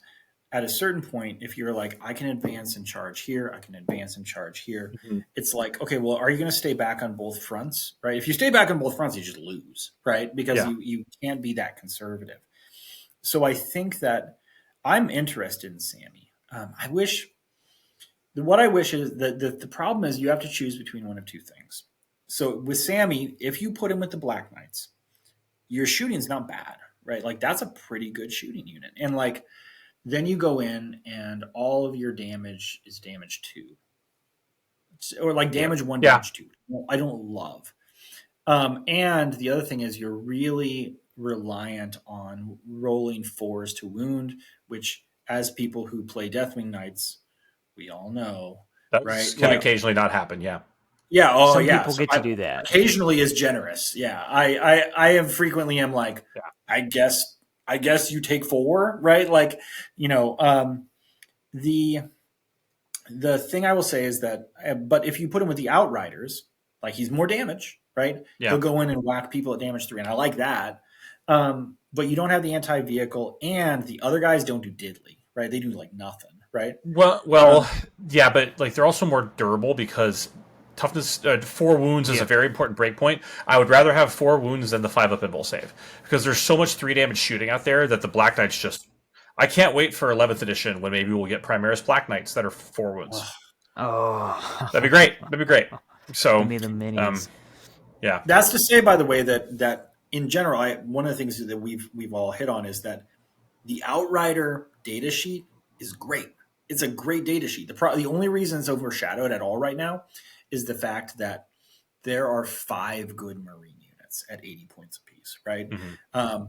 at a certain point, if you're like, I can advance and charge here, I can advance and charge here, it's like, okay, well, are you going to stay back on both fronts, right? If you stay back on both fronts, you just lose, right? Because you can't be that conservative. So I think that I'm interested in Sammy. What I wish is that the problem is you have to choose between one of 2 things. So with Sammy, if you put him with the Black Knights, your shooting's not bad, right? Like that's a pretty good shooting unit. And then you go in and all of your damage is damage 2. Or damage 1, damage 2. I don't love. And the other thing is you're really reliant on rolling 4s to wound, which, as people who play Deathwing Knights, we all know, that right? can occasionally not happen. Yeah. Yeah. Oh, Some yeah. people So get to do that. Occasionally is generous. Yeah. I am frequently am like, Yeah. I guess you take 4, right? Like, the thing I will say is that, but if you put him with the Outriders, like he's more damage, right? Yeah. He'll go in and whack people at damage 3, and I like that. But you don't have the anti-vehicle, and the other guys don't do diddly, right? They do like nothing, right? Well, yeah, but like they're also more durable because toughness 4 wounds is a very important breakpoint. I would rather have 4 wounds than the 5-up invul save because there's so much 3 damage shooting out there that the Black Knights just. I can't wait for 11th edition when maybe we'll get Primaris Black Knights that are 4 wounds. Oh, that'd be great. That'd be great. So, give me the minis. Yeah, that's to say, by the way, that in general, one of the things that we've all hit on is that the Outrider data sheet is great. It's a great data sheet. The only reason it's overshadowed at all right now is the fact that there are 5 good Marine units at 80 points apiece, right? Mm-hmm.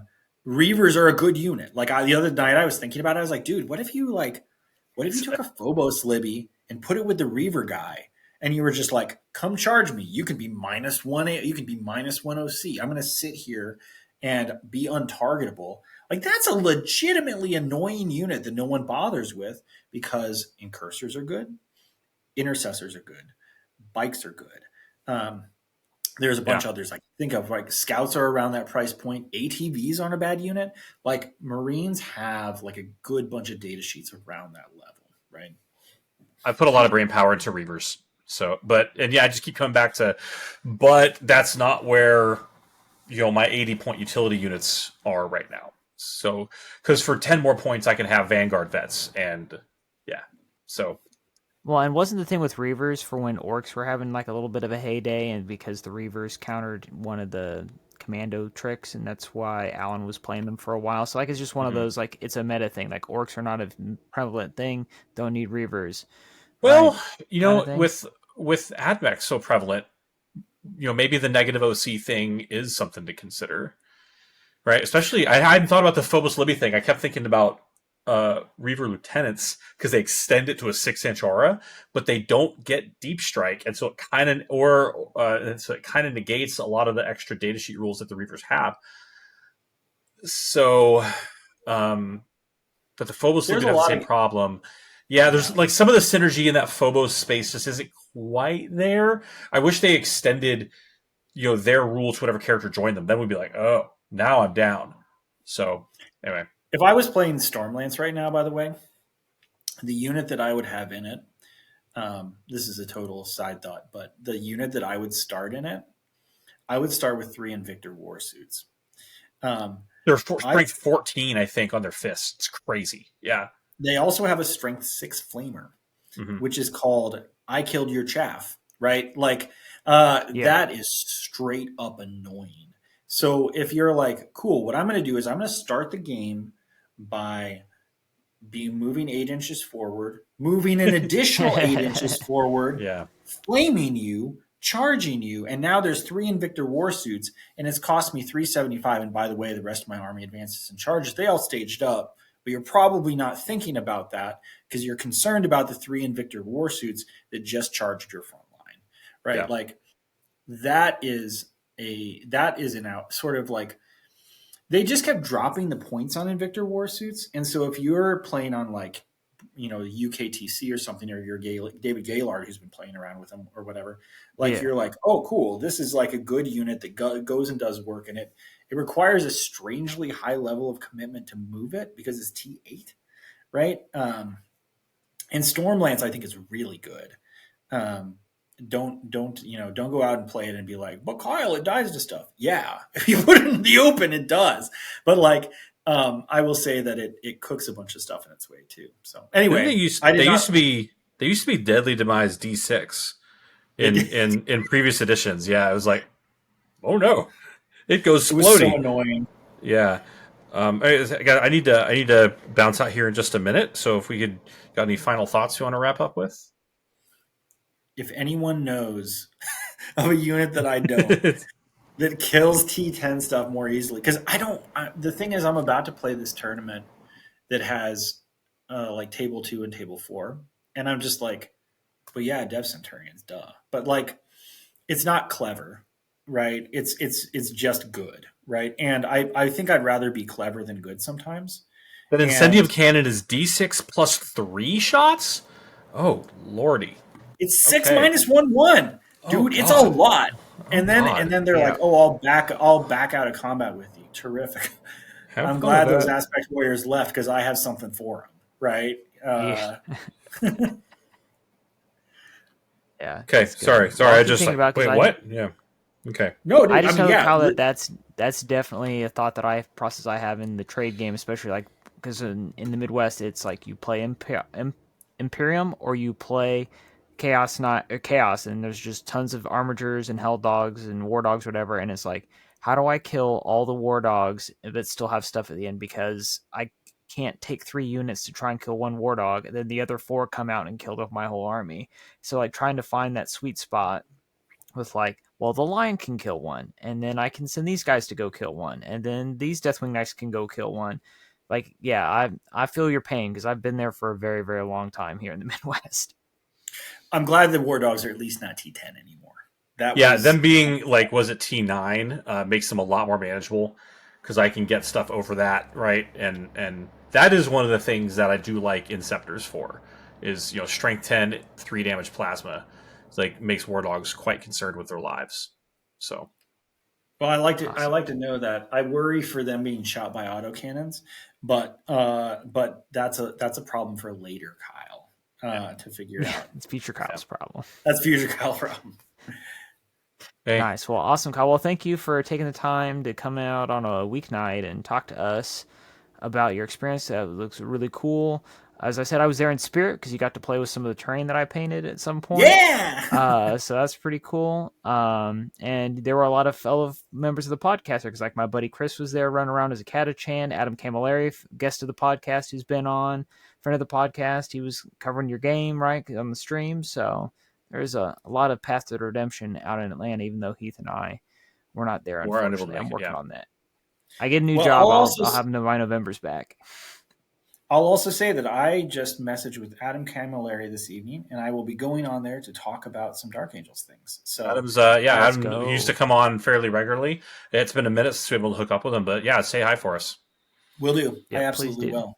Reavers are a good unit. Like the other night I was thinking about it, I was like, dude, what if you took a Phobos Libby and put it with the Reaver guy and you were just like, come charge me. You can be -1, you can be -1 OC. I'm going to sit here and be untargetable. Like that's a legitimately annoying unit that no one bothers with because incursors are good. Intercessors are good. Bikes are good. There's a bunch of others I can think of. Like scouts are around that price point. ATVs aren't a bad unit. Like Marines have like a good bunch of data sheets around that level, right? I put a lot of brain power into Reavers. So, I just keep coming back to, but that's not where, my 80-point utility units are right now. So, because for 10 more points, I can have Vanguard vets, and so. Well, and wasn't the thing with Reavers for when orcs were having like a little bit of a heyday, and because the Reavers countered one of the commando tricks, and that's why Alan was playing them for a while. So like it's just one of those, like it's a meta thing. Like orcs are not a prevalent thing, don't need Reavers. Well, right? with AdMech so prevalent, maybe the negative OC thing is something to consider, right? Especially, I hadn't thought about the Phobos Libby thing. I kept thinking about Reaver Lieutenants because they extend it to a 6-inch aura, but they don't get Deep Strike, and so it kind of negates a lot of the extra datasheet rules that the Reavers have. So, but the Phobos Libby have the same problem. Yeah, there's like some of the synergy in that Phobos space just isn't quite there. I wish they extended, their rule to whatever character joined them. Then we'd be like, oh, now I'm down. So anyway. If I was playing Stormlance right now, by the way, the unit that I would have in it, this is a total side thought, but the unit that I would start in it, I would start with 3 Invictor Warsuits. They're strength 14, I think, on their fists. It's crazy. Yeah. They also have a strength 6 Flamer, which is called I Killed Your Chaff, right? Like that is straight up annoying. So if you're like, cool, what I'm going to do is I'm going to start the game by moving 8 inches forward, moving an additional 8 inches forward, flaming you, charging you, and now there's 3 Invictor Warsuits, and it's cost me 375. And by the way, the rest of my army advances and charges, they all staged up, but you're probably not thinking about that because you're concerned about the 3 Invictor Warsuits that just charged your front line, right? Yeah. Like that is an out sort of like. They just kept dropping the points on Invictor Warsuits. And so if you're playing on like, UKTC or something, or you're David Gaylord, who's been playing around with them or whatever, you're like, oh, cool. This is like a good unit that goes and does work. And it requires a strangely high level of commitment to move it because it's T8, right? And Stormlance, I think, is really good. Don't go out and play it and be like, but Kyle, it dies to stuff. Yeah, if you put it in the open, it does. But I will say that it cooks a bunch of stuff in its way too. So anyway, they used to be Deadly Demise D6 in previous editions. Yeah, it was like, oh no, it goes floaty. It was so annoying. Yeah. I need to bounce out here in just a minute. So if we got any final thoughts you want to wrap up with? If anyone knows of a unit that I don't, that kills T10 stuff more easily. Because the thing is, I'm about to play this tournament that has like table 2 and table 4, and I'm just like, well, yeah, Dev Centurions, duh. But like, it's not clever, right? It's just good, right? And I think I'd rather be clever than good sometimes. But Incendium Cannon is D6 plus 3 shots? Oh, lordy. It's 6 minus 1/1. Dude, it's a lot. And then they're like, "Oh, I'll back out of combat with you." Terrific. I'm glad those aspect warriors left because I have something for them, right? Yeah. Okay. Sorry. I just like, wait, what? Yeah. Okay. No, dude, I just know how that's definitely a thought that I have in the trade game, especially like because in the Midwest, it's like you play Imperium or you play Chaos, and there's just tons of Armigers and Hell Dogs and War Dogs, whatever, and it's like, how do I kill all the War Dogs but still have stuff at the end? Because I can't take 3 units to try and kill one War Dog, and then the other 4 come out and kill off my whole army. So like trying to find that sweet spot with like, well, the Lion can kill one, and then I can send these guys to go kill one, and then these Deathwing Knights can go kill one. Like, yeah, I feel your pain because I've been there for a very, very long time here in the Midwest. I'm glad the War Dogs are at least not T10 anymore. Them being like, was it T9 makes them a lot more manageable because I can get stuff over that, right? And that is one of the things that I do like Inceptors for is, strength 10, 3 damage plasma. It's like makes War Dogs quite concerned with their lives. So, well, I like to know that. I worry for them being shot by autocannons, but that's a problem for later, Kyle. To figure out. It's future Kyle's problem. That's future Kyle's problem. Hey. Nice. Well, awesome, Kyle. Well, thank you for taking the time to come out on a weeknight and talk to us about your experience. That looks really cool. As I said, I was there in spirit because you got to play with some of the terrain that I painted at some point. Yeah! So that's pretty cool. And there were a lot of fellow members of the podcast because like my buddy Chris was there running around as a Catachan. Adam Camilleri, guest of the podcast, who's been on, friend of the podcast. He was covering your game, right, on the stream. So there's a lot of Path to Redemption out in Atlanta, even though Heath and I were not there, unfortunately. I'm working on that. I get a new job. I'll have my November's back. I'll also say that I just messaged with Adam Camilleri this evening, and I will be going on there to talk about some Dark Angels things. So Adam used to come on fairly regularly. It's been a minute since we were able to hook up with him, but yeah, say hi for us. Will do. Yeah, I absolutely will.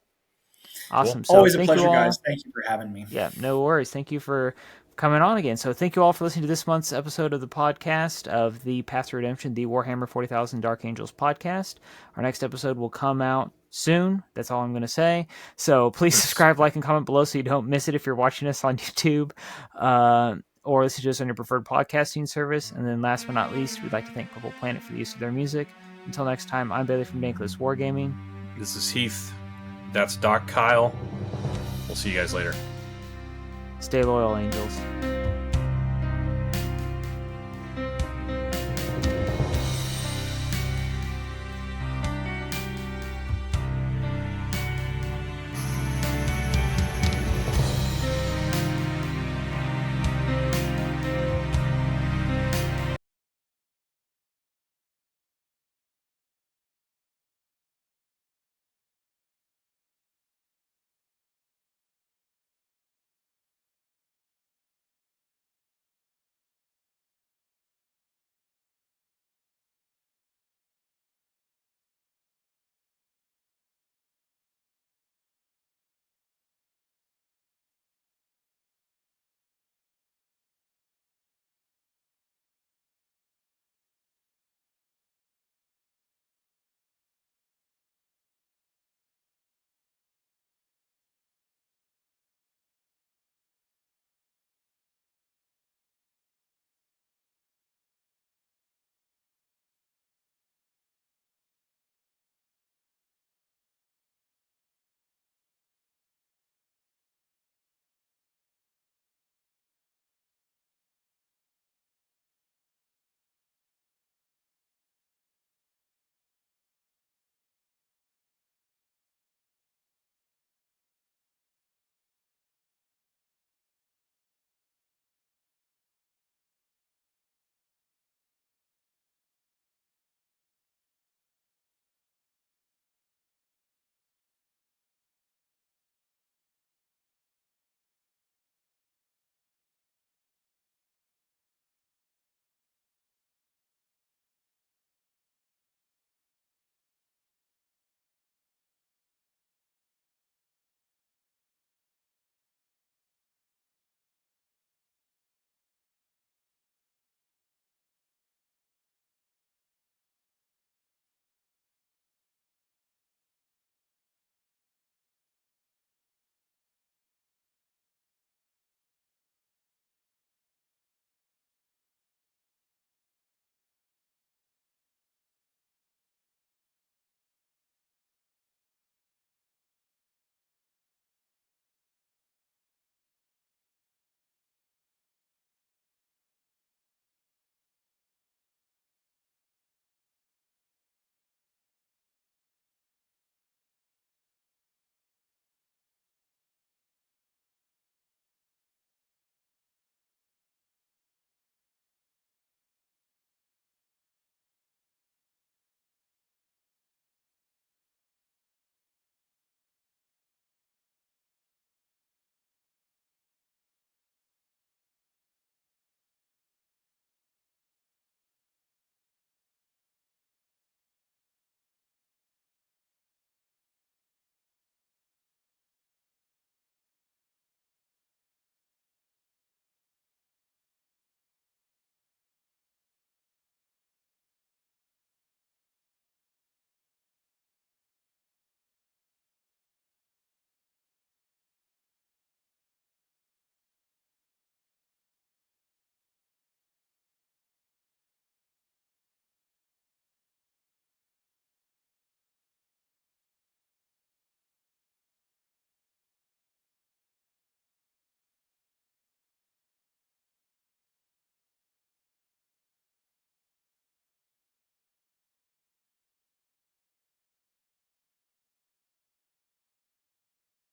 Awesome. Cool. Always a pleasure, guys. Thank you for having me. Yeah, no worries. Thank you for coming on again. So thank you all for listening to this month's episode of the podcast of the Path to Redemption, the Warhammer 40,000 Dark Angels podcast. Our next episode will come out soon. That's all I'm going to say. So please subscribe, like, and comment below so you don't miss it if you're watching us on YouTube or listen to us on your preferred podcasting service. And then last but not least, we'd like to thank Purple Planet for the use of their music. Until next time, I'm Bailey from Dank Wargaming. This is Heath. That's Doc Kyle. We'll see you guys later. Stay loyal, Angels.